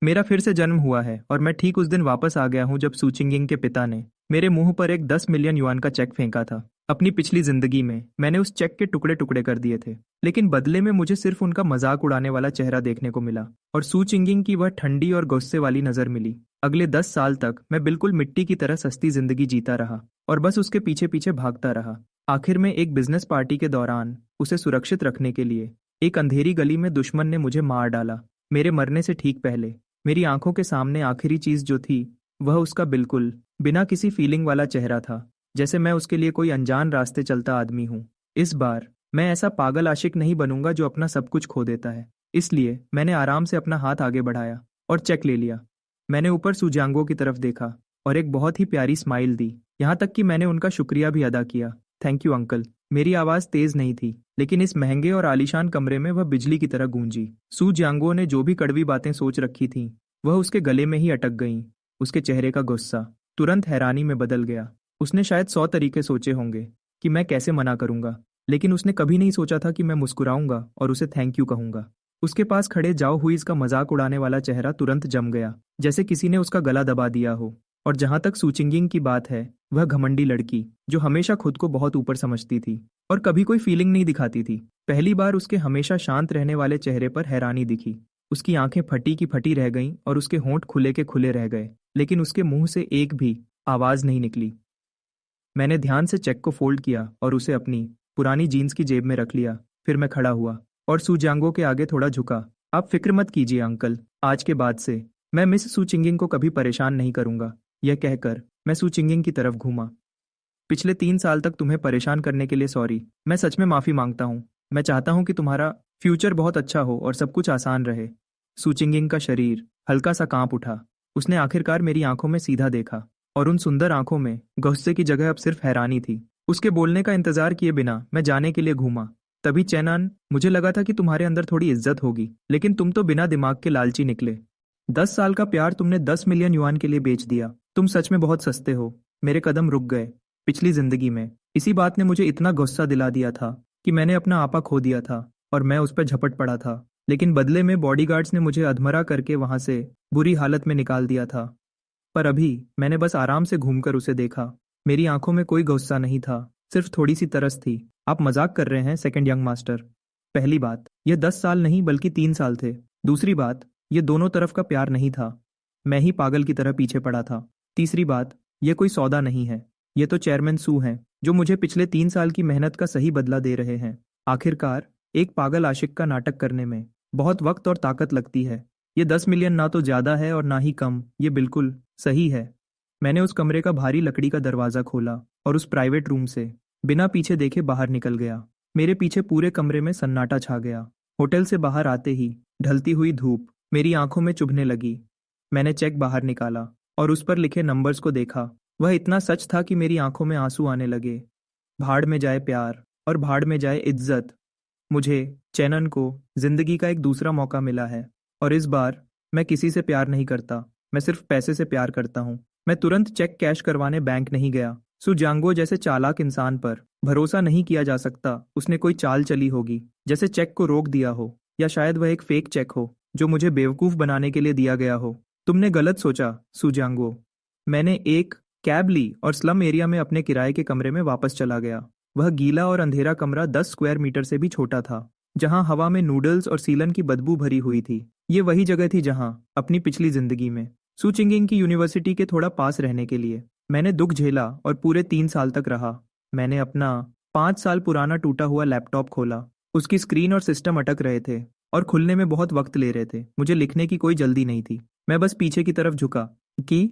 मेरा फिर से जन्म हुआ है और मैं ठीक उस दिन वापस आ गया हूँ जब सू चिंगिंग के पिता ने मेरे मुंह पर एक 10 मिलियन युआन का चेक फेंका था। अपनी पिछली जिंदगी में मैंने उस चेक के टुकड़े टुकड़े कर दिए थे, लेकिन बदले में मुझे सिर्फ उनका मजाक उड़ाने वाला चेहरा देखने को मिला और सू चिंगिंग की वह ठंडी और गुस्से वाली नजर मिली। अगले 10 साल तक मैं बिल्कुल मिट्टी की तरह सस्ती जिंदगी जीता रहा और बस उसके पीछे पीछे भागता रहा। आखिर में एक बिजनेस पार्टी के दौरान उसे सुरक्षित रखने के लिए एक अंधेरी गली में दुश्मन ने मुझे मार डाला। मेरे मरने से ठीक पहले मेरी आंखों के सामने आखिरी चीज जो थी वह उसका बिल्कुल बिना किसी फीलिंग वाला चेहरा था, जैसे मैं उसके लिए कोई अनजान रास्ते चलता आदमी हूँ। इस बार मैं ऐसा पागल आशिक नहीं बनूंगा जो अपना सब कुछ खो देता है। इसलिए मैंने आराम से अपना हाथ आगे बढ़ाया और चेक ले लिया। मैंने ऊपर सुजांगो की तरफ देखा और एक बहुत ही प्यारी स्माइल दी, यहाँ तक कि मैंने उनका शुक्रिया भी अदा किया। Thank you uncle. मेरी आवाज तेज नहीं थी, लेकिन इस महंगे और आलीशान कमरे में वह बिजली की तरह गूंजी। सू जियांगो ने जो भी कड़वी बातें सोच रखी थीं, वह उसके गले में ही अटक गईं। उसके चेहरे का गुस्सा तुरंत हैरानी में बदल गया। उसने शायद 100 तरीके सोचे होंगे कि मैं कैसे मना करूंगा, लेकिन उसने कभी नहीं सोचा था कि मैं मुस्कुराऊंगा और उसे थैंक यू कहूंगा। उसके पास खड़े जाओ हुईज का मजाक उड़ाने वाला चेहरा तुरंत जम गया, जैसे किसी ने उसका गला दबा दिया हो। और जहां तक सूचिंगिंग की बात है, वह घमंडी लड़की जो हमेशा खुद को बहुत ऊपर समझती थी और कभी कोई फीलिंग नहीं दिखाती थी, पहली बार उसके हमेशा शांत रहने वाले चेहरे पर हैरानी दिखी। उसकी आंखें फटी की फटी रह गईं और उसके होंठ खुले के खुले रह गए, लेकिन उसके मुंह से एक भी आवाज नहीं निकली। मैंने ध्यान से चेक को फोल्ड किया और उसे अपनी पुरानी जीन्स की जेब में रख लिया। फिर मैं खड़ा हुआ और सुजांगो के आगे थोड़ा झुका। आप फिक्र मत कीजिए अंकल, आज के बाद से मैं मिस सू चिंगिंग को कभी परेशान नहीं करूंगा। यह कहकर मैं सू चिंगिंग की तरफ घूमा। पिछले 3 साल तक तुम्हें परेशान करने के लिए सॉरी। मैं सच में माफी मांगता हूँ। मैं चाहता हूँ कि तुम्हारा फ्यूचर बहुत अच्छा हो और सब कुछ आसान रहे। सू चिंगिंग का शरीर हल्का सा कांप उठा। उसने आखिरकार मेरी आंखों में सीधा देखा और उन सुंदर आंखों में गुस्से की जगह अब सिर्फ हैरानी थी। उसके बोलने का इंतजार किए बिना मैं जाने के लिए घूमा। तभी चैनान, मुझे लगा था कि तुम्हारे अंदर थोड़ी इज्जत होगी, लेकिन तुम तो बिना दिमाग के लालची निकले। 10 साल का प्यार तुमने 10 मिलियन युआन के लिए बेच दिया। तुम सच में बहुत सस्ते हो। मेरे कदम रुक गए। पिछली जिंदगी में इसी बात ने मुझे इतना गुस्सा दिला दिया था कि मैंने अपना आपा खो दिया था और मैं उस पर झपट पड़ा था, लेकिन बदले में बॉडीगार्ड्स ने मुझे अधमरा करके वहां से बुरी हालत में निकाल दिया था। पर अभी मैंने बस आराम से घूमकर उसे देखा। मेरी आंखों में कोई गुस्सा नहीं था, सिर्फ थोड़ी सी तरस थी। आप मजाक कर रहे हैं सेकंड यंग मास्टर। पहली बात, यह 10 साल नहीं बल्कि 3 साल थे। दूसरी बात, यह दोनों तरफ का प्यार नहीं था। मैं ही पागल की तरह पीछे पड़ा था। तीसरी बात, यह कोई सौदा नहीं है। ये तो चेयरमैन सू हैं जो मुझे पिछले 3 साल की मेहनत का सही बदला दे रहे हैं। आखिरकार एक पागल आशिक का नाटक करने में बहुत वक्त और ताकत लगती है। ये 10 मिलियन ना तो ज्यादा है और ना ही कम, ये बिल्कुल सही है। मैंने उस कमरे का भारी लकड़ी का दरवाजा खोला और उस प्राइवेट रूम से बिना पीछे देखे बाहर निकल गया। मेरे पीछे पूरे कमरे में सन्नाटा छा गया। होटल से बाहर आते ही ढलती हुई धूप मेरी आंखों में चुभने लगी। मैंने चेक बाहर निकाला और उस पर लिखे नंबर्स को देखा। वह इतना सच था कि मेरी आंखों में आंसू आने लगे। भाड़ में जाए प्यार और भाड़ में जाए इज्जत। मुझे चैनन को जिंदगी का एक दूसरा मौका मिला है और इस बार मैं किसी से प्यार नहीं करता, मैं सिर्फ पैसे से प्यार करता हूँ। मैं तुरंत चेक कैश करवाने बैंक नहीं गया। सुजांगो जैसे चालाक इंसान पर भरोसा नहीं किया जा सकता। उसने कोई चाल चली होगी, जैसे चेक को रोक दिया हो, या शायद वह एक फेक चेक हो जो मुझे बेवकूफ बनाने के लिए दिया गया हो। तुमने गलत सोचा सुजांगो। मैंने एक कैब ली और स्लम एरिया में अपने किराए के कमरे में वापस चला गया। वह गीला और अंधेरा कमरा 10 स्क्वायर मीटर से भी छोटा था, जहां हवा में नूडल्स और सीलन की बदबू भरी हुई थी। ये वही जगह थी जहां अपनी पिछली जिंदगी में सुचिंगिंग की यूनिवर्सिटी के थोड़ा पास रहने के लिए मैंने दुख झेला और पूरे 3 साल तक रहा। मैंने अपना 5 साल पुराना टूटा हुआ लैपटॉप खोला। उसकी स्क्रीन और सिस्टम अटक रहे थे और खुलने में बहुत वक्त ले रहे थे। मुझे लिखने की कोई जल्दी नहीं थी। मैं बस पीछे की तरफ झुका कि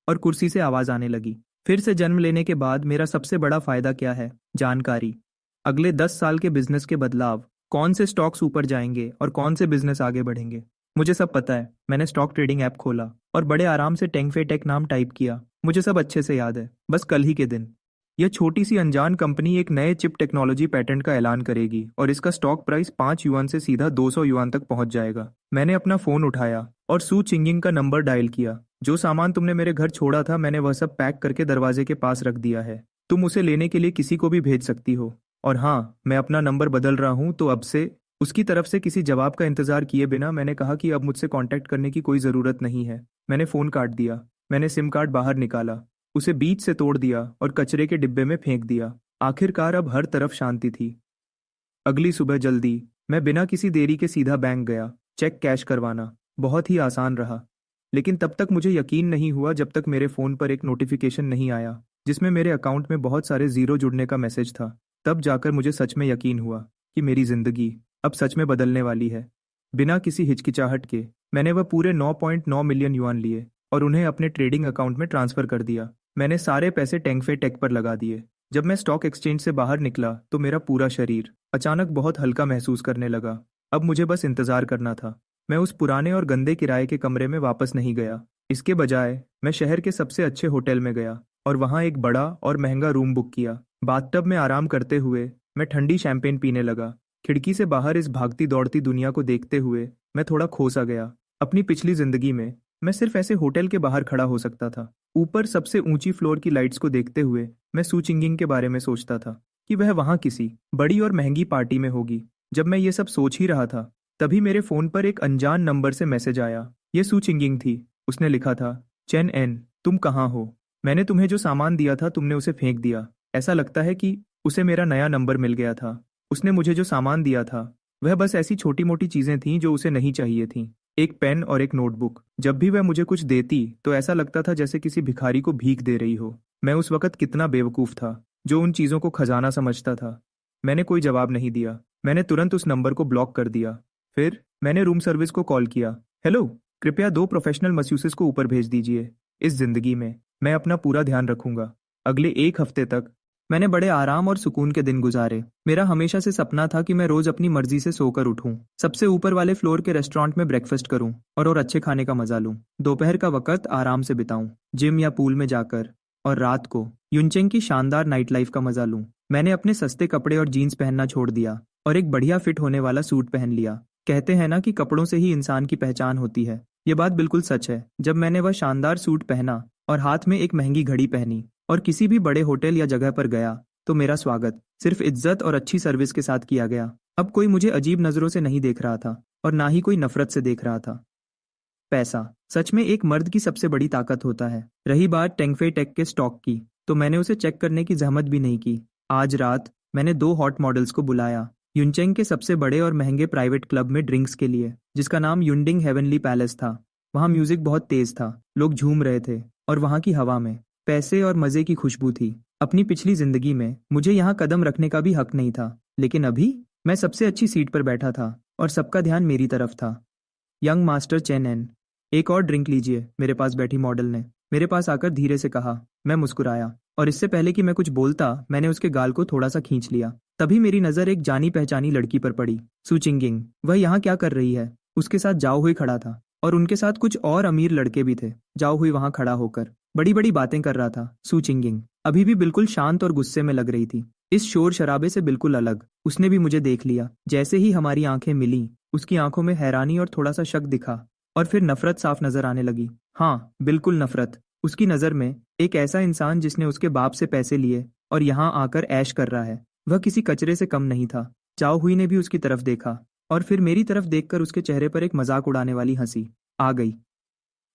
और कुर्सी से आवाज आने लगी। फिर से जन्म लेने के बाद मेरा सबसे बड़ा फायदा क्या है? जानकारी। अगले 10 साल के बिजनेस के बदलाव, कौन से स्टॉक्स ऊपर जाएंगे और कौन से बिजनेस आगे बढ़ेंगे, मुझे सब पता है। मैंने स्टॉक ट्रेडिंग ऐप खोला और बड़े आराम से टेंगफे टेक नाम टाइप किया। मुझे सब अच्छे से याद है। बस कल ही के दिन यह छोटी सी अनजान कंपनी एक नए चिप टेक्नोलॉजी पैटेंट का ऐलान करेगी और इसका स्टॉक प्राइस 5 युआन से सीधा 200 युआन तक पहुंच जाएगा। मैंने अपना फोन उठाया और सू चिंगिंग का नंबर डायल किया। जो सामान तुमने मेरे घर छोड़ा था, मैंने वह सब पैक करके दरवाजे के पास रख दिया है। तुम उसे लेने के लिए किसी को भी भेज सकती हो। और हाँ, मैं अपना नंबर बदल रहा हूँ, तो अब से उसकी तरफ से किसी जवाब का इंतजार किए बिना मैंने कहा कि अब मुझसे कांटेक्ट करने की कोई ज़रूरत नहीं है। मैंने फ़ोन काट दिया। मैंने सिम कार्ड बाहर निकाला, उसे बीच से तोड़ दिया और कचरे के डिब्बे में फेंक दिया। आखिरकार अब हर तरफ शांति थी। अगली सुबह जल्दी मैं बिना किसी देरी के सीधा बैंक गया। चेक कैश करवाना बहुत ही आसान रहा, लेकिन तब तक मुझे यकीन नहीं हुआ जब तक मेरे फ़ोन पर एक नोटिफिकेशन नहीं आया जिसमें मेरे अकाउंट में बहुत सारे ज़ीरो जुड़ने का मैसेज था। तब जाकर मुझे सच में यकीन हुआ कि मेरी ज़िंदगी अब सच में बदलने वाली है। बिना किसी हिचकिचाहट के मैंने वह पूरे 9.9 मिलियन युआन लिए और उन्हें अपने ट्रेडिंग अकाउंट में ट्रांसफ़र कर दिया। मैंने सारे पैसे टेंगफे टेक पर लगा दिए। जब मैं स्टॉक एक्सचेंज से बाहर निकला तो मेरा पूरा शरीर अचानक बहुत हल्का महसूस करने लगा। अब मुझे बस इंतज़ार करना था। मैं उस पुराने और गंदे किराए के कमरे में वापस नहीं गया। इसके बजाय मैं शहर के सबसे अच्छे होटल में गया और वहाँ एक बड़ा और महंगा रूम बुक किया। बाथटब में आराम करते हुए मैं ठंडी शैंपेन पीने लगा। खिड़की से बाहर इस भागती दौड़ती दुनिया को देखते हुए मैं थोड़ा खो सा गया। अपनी पिछली जिंदगी में मैं सिर्फ ऐसे होटल के बाहर खड़ा हो सकता था। ऊपर सबसे ऊंची फ्लोर की लाइट्स को देखते हुए मैं सू चिंगिंग के बारे में सोचता था कि वह वहाँ किसी बड़ी और महंगी पार्टी में होगी। जब मैं ये सब सोच ही रहा था तभी मेरे फोन पर एक अनजान नंबर से मैसेज आया। ये सू चिंगिंग थी। उसने लिखा था, चेन एन, तुम कहाँ हो? मैंने तुम्हें जो सामान दिया था तुमने उसे फेंक दिया। ऐसा लगता है कि उसे मेरा नया नंबर मिल गया था। उसने मुझे जो सामान दिया था वह बस ऐसी छोटी मोटी चीजें थीं जो उसे नहीं चाहिए थीं। एक पेन और एक नोटबुक। जब भी वह मुझे कुछ देती तो ऐसा लगता था जैसे किसी भिखारी को भीख दे रही हो। मैं उस वक्त कितना बेवकूफ था जो उन चीजों को खजाना समझता था। मैंने कोई जवाब नहीं दिया। मैंने तुरंत उस नंबर को ब्लॉक कर दिया। फिर मैंने रूम सर्विस को कॉल किया। हेलो, कृपया 2 प्रोफेशनल मस्यूसेस को ऊपर भेज दीजिए। इस जिंदगी में मैं अपना पूरा ध्यान रखूंगा। अगले 1 हफ्ते तक मैंने बड़े आराम और सुकून के दिन गुजारे। मेरा हमेशा से सपना था कि मैं रोज अपनी मर्जी से सोकर उठूं, सबसे ऊपर वाले फ्लोर के रेस्टोरेंट में ब्रेकफास्ट करूं और अच्छे खाने का मजा लूं। दोपहर का वक्त आराम से बिताऊं, जिम या पूल में जाकर, और रात को युनचेंग की शानदार नाइट लाइफ का मजा लूं। मैंने अपने सस्ते कपड़े और जीन्स पहनना छोड़ दिया और एक बढ़िया फिट होने वाला सूट पहन लिया। कहते हैं ना कि कपड़ों से ही इंसान की पहचान होती है। ये बात बिल्कुल सच है। जब मैंने वह शानदार सूट पहना और हाथ में एक महंगी घड़ी पहनी और किसी भी बड़े होटल या जगह पर गया तो मेरा स्वागत सिर्फ इज्जत और अच्छी सर्विस के साथ किया गया। अब कोई मुझे अजीब नजरों से नहीं देख रहा था और ना ही कोई नफरत से देख रहा था। पैसा सच में एक मर्द की सबसे बड़ी ताकत होता है। रही बात टेंगफे टेक के स्टॉक की, तो मैंने उसे चेक करने की जहमत भी नहीं की। आज रात मैंने 2 हॉट मॉडल्स को बुलाया युनचेंग के सबसे बड़े और महंगे प्राइवेट क्लब में ड्रिंक्स के लिए, जिसका नाम युंडिंग हेवनली पैलेस था। वहाँ म्यूजिक बहुत तेज था, लोग झूम रहे थे और वहाँ की हवा में पैसे और मजे की खुशबू थी। अपनी पिछली जिंदगी में मुझे यहाँ कदम रखने का भी हक नहीं था, लेकिन अभी मैं सबसे अच्छी सीट पर बैठा था और सबका ध्यान मेरी तरफ था। यंग मास्टर चेन एन, एक और ड्रिंक लीजिए, मेरे पास बैठी मॉडल ने मेरे पास आकर धीरे से कहा। मैं मुस्कुराया और इससे पहले कि मैं कुछ बोलता मैंने उसके गाल को थोड़ा सा खींच लिया। तभी मेरी नजर एक जानी पहचानी लड़की पर पड़ी, सू चिंगिंग। वह यहाँ क्या कर रही है? उसके साथ जाओ हुई खड़ा था और उनके साथ कुछ और अमीर लड़के भी थे। जाओ हुई वहाँ खड़ा होकर बड़ी बड़ी बातें कर रहा था। सू चिंगिंग अभी भी बिल्कुल शांत और गुस्से में लग रही थी, इस शोर शराबे से बिल्कुल अलग। उसने भी मुझे देख लिया। जैसे ही हमारी आंखें मिली उसकी आंखों में हैरानी और थोड़ा सा शक दिखा और फिर नफरत साफ नजर आने लगी। हाँ, बिल्कुल नफरत। उसकी नजर में एक ऐसा इंसान जिसने उसके बाप से पैसे लिए और यहाँ आकर ऐश कर रहा है, वह किसी कचरे से कम नहीं था। चाओ हुई ने भी उसकी तरफ देखा और फिर मेरी तरफ देखकर उसके चेहरे पर एक मजाक उड़ाने वाली हंसी आ गई।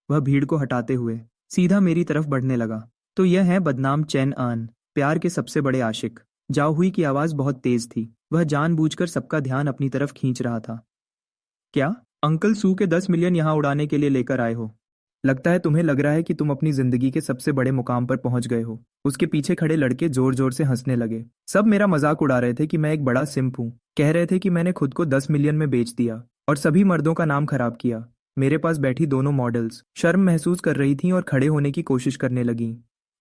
वह भीड़ को हटाते हुए सीधा मेरी तरफ बढ़ने लगा। तो यह है बदनाम चेन आन, प्यार के सबसे बड़े आशिक। जाओ हुई की आवाज बहुत तेज थी। वह जानबूझकर सबका ध्यान अपनी तरफ खींच रहा था। क्या अंकल सू के 10 मिलियन यहाँ उड़ाने के लिए लेकर आए हो? लगता है तुम्हें लग रहा है कि तुम अपनी जिंदगी के सबसे बड़े मुकाम पर पहुंच गए हो। उसके पीछे खड़े लड़के जोर जोर से हंसने लगे। सब मेरा मजाक उड़ा रहे थे कि मैं एक बड़ा सिंप हूँ। कह रहे थे कि मैंने खुद को 10 मिलियन में बेच दिया और सभी मर्दों का नाम खराब किया। मेरे पास बैठी दोनों मॉडल्स शर्म महसूस कर रही थीं और खड़े होने की कोशिश करने लगीं।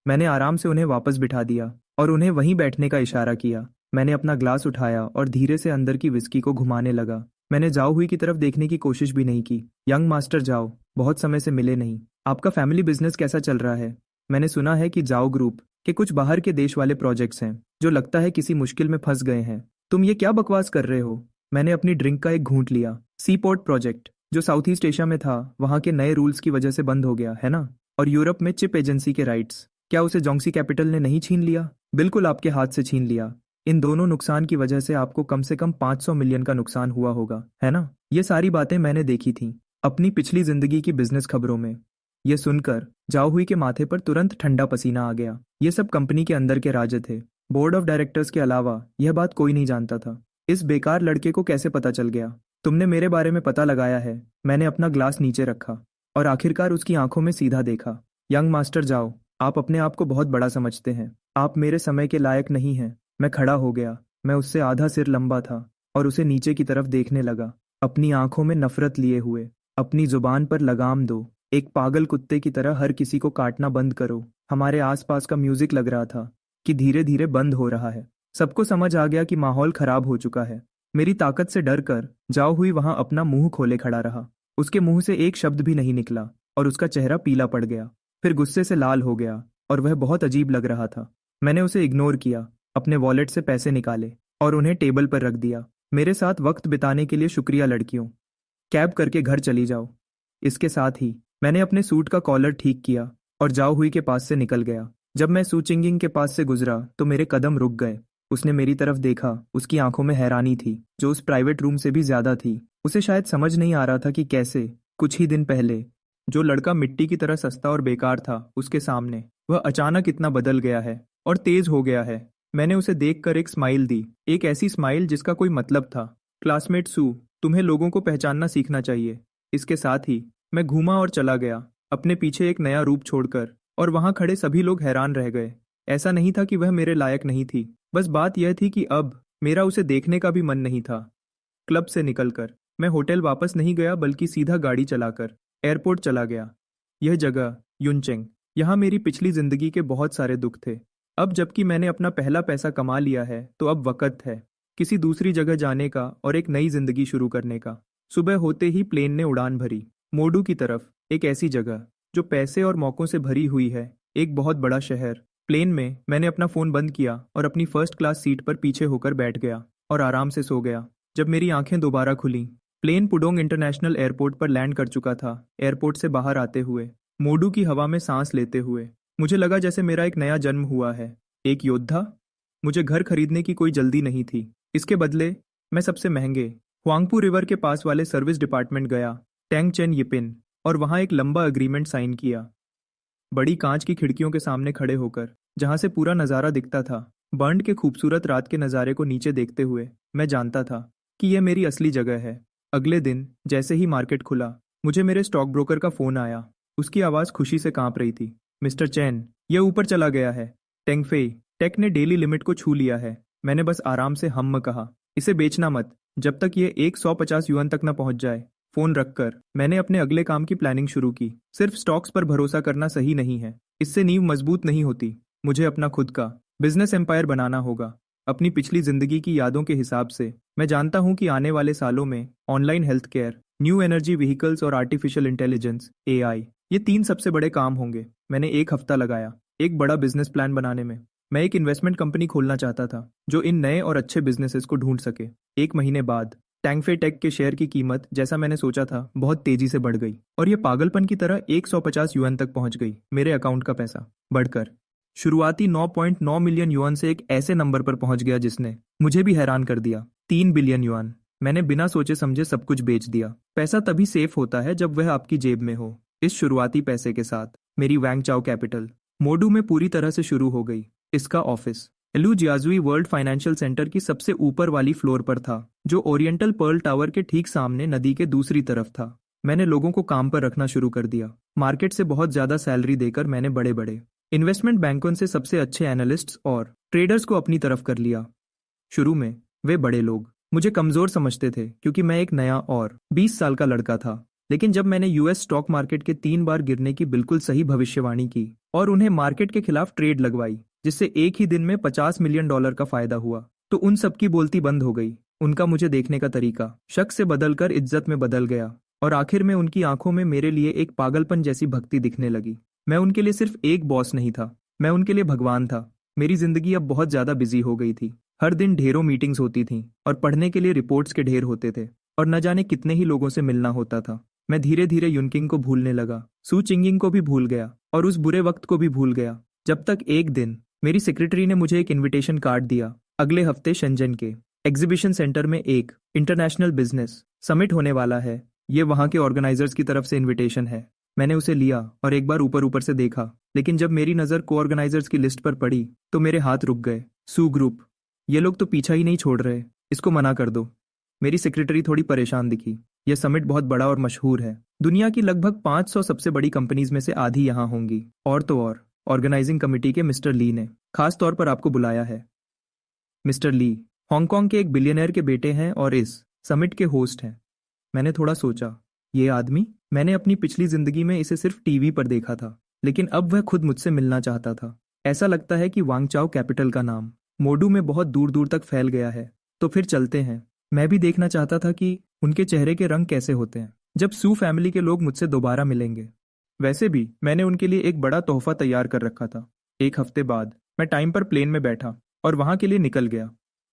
मैंने आराम से उन्हें वापस बिठा दिया और उन्हें वहीं बैठने का इशारा किया। मैंने अपना ग्लास उठाया और धीरे से अंदर की विस्की को घुमाने लगा। मैंने जाओ हुई की तरफ देखने की कोशिश भी नहीं की। यंग मास्टर जाओ, बहुत समय से मिले नहीं। आपका फैमिली बिजनेस कैसा चल रहा है? मैंने सुना है कि जाओ ग्रुप के कुछ बाहर के देश वाले प्रोजेक्ट्स हैं जो लगता है किसी मुश्किल में फंस गए हैं। तुम ये क्या बकवास कर रहे हो? मैंने अपनी ड्रिंक का एक घूंट लिया। सी पोर्ट प्रोजेक्ट जो साउथ ईस्ट एशिया में था वहाँ के नए रूल्स की वजह से बंद हो गया है ना? और यूरोप में चिप एजेंसी के राइट्स, क्या उसे जोंगसी कैपिटल ने नहीं छीन लिया? बिल्कुल आपके हाथ से छीन लिया। इन दोनों नुकसान की वजह से आपको कम से कम 500 मिलियन का नुकसान हुआ होगा, है ना? ये सारी बातें मैंने देखी थी अपनी पिछली जिंदगी की बिजनेस खबरों में। ये सुनकर जाओ हुई के माथे पर तुरंत ठंडा पसीना आ गया। ये सब कंपनी के अंदर के राज थे। बोर्ड ऑफ डायरेक्टर्स के अलावा यह बात कोई नहीं जानता था। इस बेकार लड़के को कैसे पता चल गया? तुमने मेरे बारे में पता लगाया है। मैंने अपना ग्लास नीचे रखा और आखिरकार उसकी आंखों में सीधा देखा। यंग मास्टर जाओ, आप अपने आप को बहुत बड़ा समझते हैं। आप मेरे समय के लायक नहीं हैं। मैं खड़ा हो गया। मैं उससे आधा सिर लंबा था और उसे नीचे की तरफ देखने लगा, अपनी आंखों में नफरत लिए हुए। अपनी जुबान पर लगाम दो। एक पागल कुत्ते की तरह हर किसी को काटना बंद करो। हमारे आसपास का म्यूजिक लग रहा था कि धीरे धीरे बंद हो रहा है। सबको समझ आ गया कि माहौल खराब हो चुका है। मेरी ताकत से डर कर जाओ हुई वहां अपना मुंह खोले खड़ा रहा। उसके मुंह से एक शब्द भी नहीं निकला और उसका चेहरा पीला पड़ गया, फिर गुस्से से लाल हो गया और वह बहुत अजीब लग रहा था। मैंने उसे इग्नोर किया, अपने वॉलेट से पैसे निकाले और उन्हें टेबल पर रख दिया। मेरे साथ वक्त बिताने के लिए शुक्रिया लड़कियों। कैब करके घर चली जाओ। इसके साथ ही मैंने अपने सूट का कॉलर ठीक किया और जाओ हुई के पास से निकल गया। जब मैं सू चिंगिंग के पास से गुजरा तो मेरे कदम रुक गए। उसने मेरी तरफ देखा। उसकी आंखों में हैरानी थी जो उस प्राइवेट रूम से भी ज्यादा थी। उसे शायद समझ नहीं आ रहा था कि कैसे कुछ ही दिन पहले जो लड़का मिट्टी की तरह सस्ता और बेकार था उसके सामने वह अचानक इतना बदल गया है और तेज हो गया है। मैंने उसे देखकर एक स्माइल दी, एक ऐसी स्माइल जिसका कोई मतलब था। क्लासमेट सू, तुम्हें लोगों को पहचानना सीखना चाहिए। इसके साथ ही मैं घूमा और चला गया, अपने पीछे एक नया रूप छोड़कर, और वहां खड़े सभी लोग हैरान रह गए। ऐसा नहीं था कि वह मेरे लायक नहीं थी, बस बात यह थी कि अब मेरा उसे देखने का भी मन नहीं था। क्लब से निकलकर मैं होटल वापस नहीं गया बल्कि सीधा गाड़ी चलाकर एयरपोर्ट चला गया। यह जगह युनचेंग, यहाँ मेरी पिछली जिंदगी के बहुत सारे दुख थे। अब जबकि मैंने अपना पहला पैसा कमा लिया है तो अब वक्त है किसी दूसरी जगह जाने का और एक नई जिंदगी शुरू करने का। सुबह होते ही प्लेन ने उड़ान भरी मोडू की तरफ, एक ऐसी जगह जो पैसे और मौकों से भरी हुई है, एक बहुत बड़ा शहर। प्लेन में मैंने अपना फोन बंद किया और अपनी फर्स्ट क्लास सीट पर पीछे होकर बैठ गया और आराम से सो गया। जब मेरी आंखें दोबारा खुलीं, प्लेन पुडोंग इंटरनेशनल एयरपोर्ट पर लैंड कर चुका था। एयरपोर्ट से बाहर आते हुए, मोडू की हवा में सांस लेते हुए मुझे लगा जैसे मेरा एक नया जन्म हुआ है, एक योद्धा। मुझे घर खरीदने की कोई जल्दी नहीं थी। इसके बदले मैं सबसे महंगे हुआंगपू रिवर के पास वाले सर्विस डिपार्टमेंट गया, टैंग चेन यिपिन, और वहां एक लंबा अग्रीमेंट साइन किया। बड़ी कांच की खिड़कियों के सामने खड़े होकर, जहां से पूरा नज़ारा दिखता था, बर्न के खूबसूरत रात के नज़ारे को नीचे देखते हुए मैं जानता था कि यह मेरी असली जगह है। अगले दिन जैसे ही मार्केट खुला, मुझे मेरे स्टॉक ब्रोकर का फोन आया। उसकी आवाज़ खुशी से कांप रही थी। मिस्टर चैन, यह ऊपर चला गया है। टेंगफेई टेक ने डेली लिमिट को छू लिया है। मैंने बस आराम से हम्म कहा, इसे बेचना मत जब तक ये 150 युआन तक न पहुंच जाए। फोन रखकर मैंने अपने अगले काम की प्लानिंग शुरू की। सिर्फ स्टॉक्स पर भरोसा करना सही नहीं है, इससे नींव मजबूत नहीं होती। मुझे अपना खुद का बिजनेस एम्पायर बनाना होगा। अपनी पिछली जिंदगी की यादों के हिसाब से मैं जानता हूं कि आने वाले सालों में online health care, new energy vehicles और आर्टिफिशियल इंटेलिजेंस एआई, ये 3 सबसे बड़े काम होंगे। मैंने 1 हफ्ता लगाया एक बड़ा बिजनेस प्लान बनाने में। मैं एक इन्वेस्टमेंट कंपनी खोलना चाहता था जो इन नए और अच्छे बिजनेसेस को ढूंढ सके। 1 महीने बाद टैंगफे टेक के शेयर की कीमत, जैसा मैंने सोचा था, बहुत तेजी से बढ़ गई और ये पागलपन की तरह 150 युआन तक पहुंच गई। मेरे अकाउंट का पैसा बढ़कर शुरुआती 9.9 मिलियन युआन से एक ऐसे नंबर पर पहुंच गया जिसने मुझे भी हैरान कर दिया, 3 बिलियन युआन। मैंने बिना सोचे समझे सब कुछ बेच दिया। पैसा तभी सेफ होता है जब वह आपकी जेब में हो। इस शुरुआती पैसे के साथ मेरी वैंग चाओ कैपिटल मोडू में पूरी तरह से शुरू हो गई। इसका ऑफिस एलू जियाजुई वर्ल्ड फाइनेंशियल सेंटर की सबसे ऊपर वाली फ्लोर पर था, जो ओरिएंटल पर्ल टावर के ठीक सामने नदी के दूसरी तरफ था। मैंने लोगों को काम पर रखना शुरू कर दिया। मार्केट से बहुत ज्यादा सैलरी देकर मैंने बड़े बड़े इन्वेस्टमेंट बैंकों से सबसे अच्छे एनालिस्ट्स और ट्रेडर्स को अपनी तरफ कर लिया। शुरू में वे बड़े लोग मुझे कमजोर समझते थे क्योंकि मैं एक नया और 20 साल का लड़का था। लेकिन जब मैंने यूएस स्टॉक मार्केट के 3 बार गिरने की बिल्कुल सही भविष्यवाणी की और उन्हें मार्केट के खिलाफ ट्रेड लगवाई, जिससे एक ही दिन में $50 मिलियन का फायदा हुआ, तो उन सबकी बोलती बंद हो गई। उनका मुझे देखने का तरीका शक से बदलकर इज्जत में बदल गया और आखिर में उनकी आंखों में मेरे लिए एक पागलपन जैसी भक्ति दिखने लगी। मैं उनके लिए सिर्फ एक बॉस नहीं था, मैं उनके लिए भगवान था। मेरी जिंदगी अब बहुत ज्यादा बिजी हो गई थी। हर दिन ढेरों मीटिंग्स होती थीं और पढ़ने के लिए रिपोर्ट्स के ढेर होते थे और न जाने कितने ही लोगों से मिलना होता था। मैं धीरे धीरे युनकिंग को भूलने लगा, सू चिंगिंग को भी भूल गया और उस बुरे वक्त को भी भूल गया, जब तक एक दिन मेरी सेक्रेटरी ने मुझे एक इनविटेशन कार्ड दिया अगले हफ्ते शंजन के एग्जीबिशन सेंटर में एक इंटरनेशनल बिजनेस समिट होने वाला है। ये वहाँ के ऑर्गेनाइजर्स की तरफ से इनविटेशन है। मैंने उसे लिया और एक बार ऊपर ऊपर से देखा, लेकिन जब मेरी नज़र को ऑर्गेनाइजर्स की लिस्ट पर पड़ी तो मेरे हाथ रुक गए। सू ग्रुप, ये लोग तो पीछा ही नहीं छोड़ रहे, इसको मना कर दो। मेरी सेक्रेटरी थोड़ी परेशान दिखी। यह समिट बहुत बड़ा और मशहूर है। दुनिया की लगभग 500 सबसे बड़ी कंपनीज में से आधी यहाँ होंगी। और तो और ऑर्गेनाइजिंग कमेटी के मिस्टर ली ने खास तौर पर आपको बुलाया है। मिस्टर ली हांगकांग के एक बिलियनर के बेटे हैं और इस समिट के होस्ट हैं। मैंने थोड़ा सोचा, ये आदमी, मैंने अपनी पिछली जिंदगी में इसे सिर्फ टीवी पर देखा था, लेकिन अब वह खुद मुझसे मिलना चाहता था। ऐसा लगता है कि वांगचाओ कैपिटल का नाम मोडू में बहुत दूर दूर तक फैल गया है। तो फिर चलते हैं। मैं भी देखना चाहता था कि उनके चेहरे के रंग कैसे होते हैं जब सू फैमिली के लोग मुझसे दोबारा मिलेंगे। वैसे भी मैंने उनके लिए एक बड़ा तोहफा तैयार कर रखा था। एक हफ्ते बाद मैं टाइम पर प्लेन में बैठा और वहां के लिए निकल गया।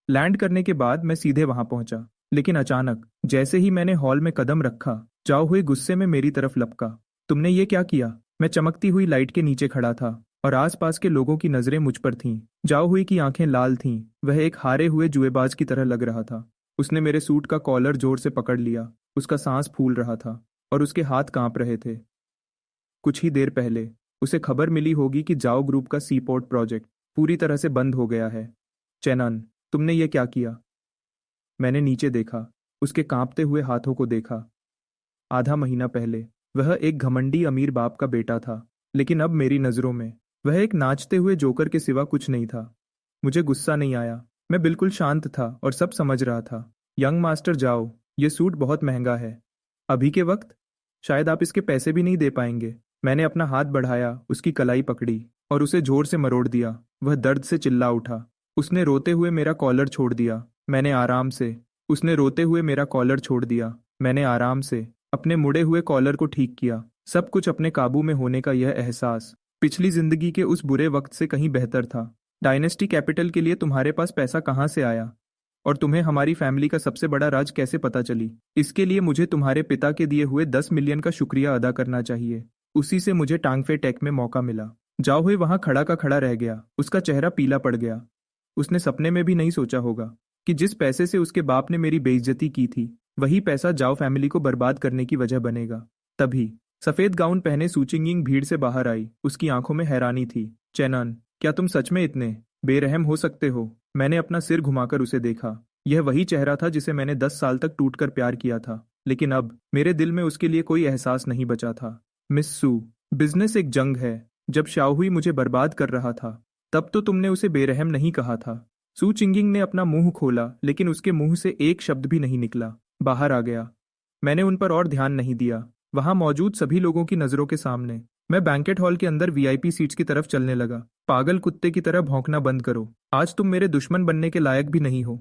लैंड करने के बाद मैं सीधे वहां पहुंचा, लेकिन अचानक जैसे ही मैंने हॉल में कदम रखा, जाओ हुई गुस्से में मेरी तरफ लपका। तुमने ये क्या किया? मैं चमकती हुई लाइट के नीचे खड़ा था और आसपास के लोगों की नजरें मुझ पर थीं। जाओ हुई की आंखें लाल थीं। वह एक हारे हुए जुएबाज की तरह लग रहा था। उसने मेरे सूट का कॉलर जोर से पकड़ लिया। उसका सांस फूल रहा था और उसके हाथ कांप रहे थे। कुछ ही देर पहले उसे खबर मिली होगी कि जाओ ग्रुप का सीपोर्ट प्रोजेक्ट पूरी तरह से बंद हो गया है। चेनन, तुमने ये क्या किया? मैंने नीचे देखा, उसके कांपते हुए हाथों को देखा। आधा महीना पहले वह एक घमंडी अमीर बाप का बेटा था, लेकिन अब मेरी नज़रों में वह एक नाचते हुए जोकर के सिवा कुछ नहीं था। मुझे गुस्सा नहीं आया। मैं बिल्कुल शांत था और सब समझ रहा था। यंग मास्टर जाओ, ये सूट बहुत महंगा है। अभी के वक्त शायद आप इसके पैसे भी नहीं दे पाएंगे। मैंने अपना हाथ बढ़ाया, उसकी कलाई पकड़ी और उसे जोर से मरोड़ दिया। वह दर्द से चिल्ला उठा। उसने रोते हुए मेरा कॉलर छोड़ दिया। मैंने आराम से उसने रोते हुए मेरा कॉलर छोड़ दिया। मैंने आराम से अपने मुड़े हुए कॉलर को ठीक किया। सब कुछ अपने काबू में होने का यह एहसास पिछली जिंदगी के उस बुरे वक्त से कहीं बेहतर था। डायनेस्टी कैपिटल के लिए तुम्हारे पास पैसा कहाँ से आया? और तुम्हें हमारी फैमिली का सबसे बड़ा राज कैसे पता चली? इसके लिए मुझे तुम्हारे पिता के दिए हुए 10 मिलियन का शुक्रिया अदा करना चाहिए। उसी से मुझे टांगफे टेक में मौका मिला। जाओ हुए वहां खड़ा का खड़ा रह गया। उसका चेहरा पीला पड़ गया। उसने सपने में भी नहीं सोचा होगा कि जिस पैसे से उसके बाप ने मेरी बेइज्जती की थी, वही पैसा जाओ फैमिली को बर्बाद करने की वजह बनेगा। तभी सफेद गाउन पहने सूचिंगिंग भीड़ से बाहर आई। उसकी आंखों में हैरानी थी। चेनन, क्या तुम सच में इतने बेरहम हो सकते हो? मैंने अपना सिर घुमाकर उसे देखा। यह वही चेहरा था जिसे मैंने 10 साल तक टूटकर प्यार किया था, लेकिन अब मेरे दिल में उसके लिए कोई एहसास नहीं बचा था। मिस सू, बिजनेस एक जंग है। जब शाओहुई मुझे बर्बाद कर रहा था, तब तो तुमने उसे बेरहम नहीं कहा था। सू चिंगिंग ने अपना मुंह खोला, लेकिन उसके मुंह से एक शब्द भी नहीं निकला। बाहर आ गया। मैंने उन पर और ध्यान नहीं दिया। वहां मौजूद सभी लोगों की नजरों के सामने मैं बैंकेट हॉल के अंदर वीआईपी सीट्स की तरफ चलने लगा। पागल कुत्ते की तरह भौंकना बंद करो। आज तुम मेरे दुश्मन बनने के लायक भी नहीं हो।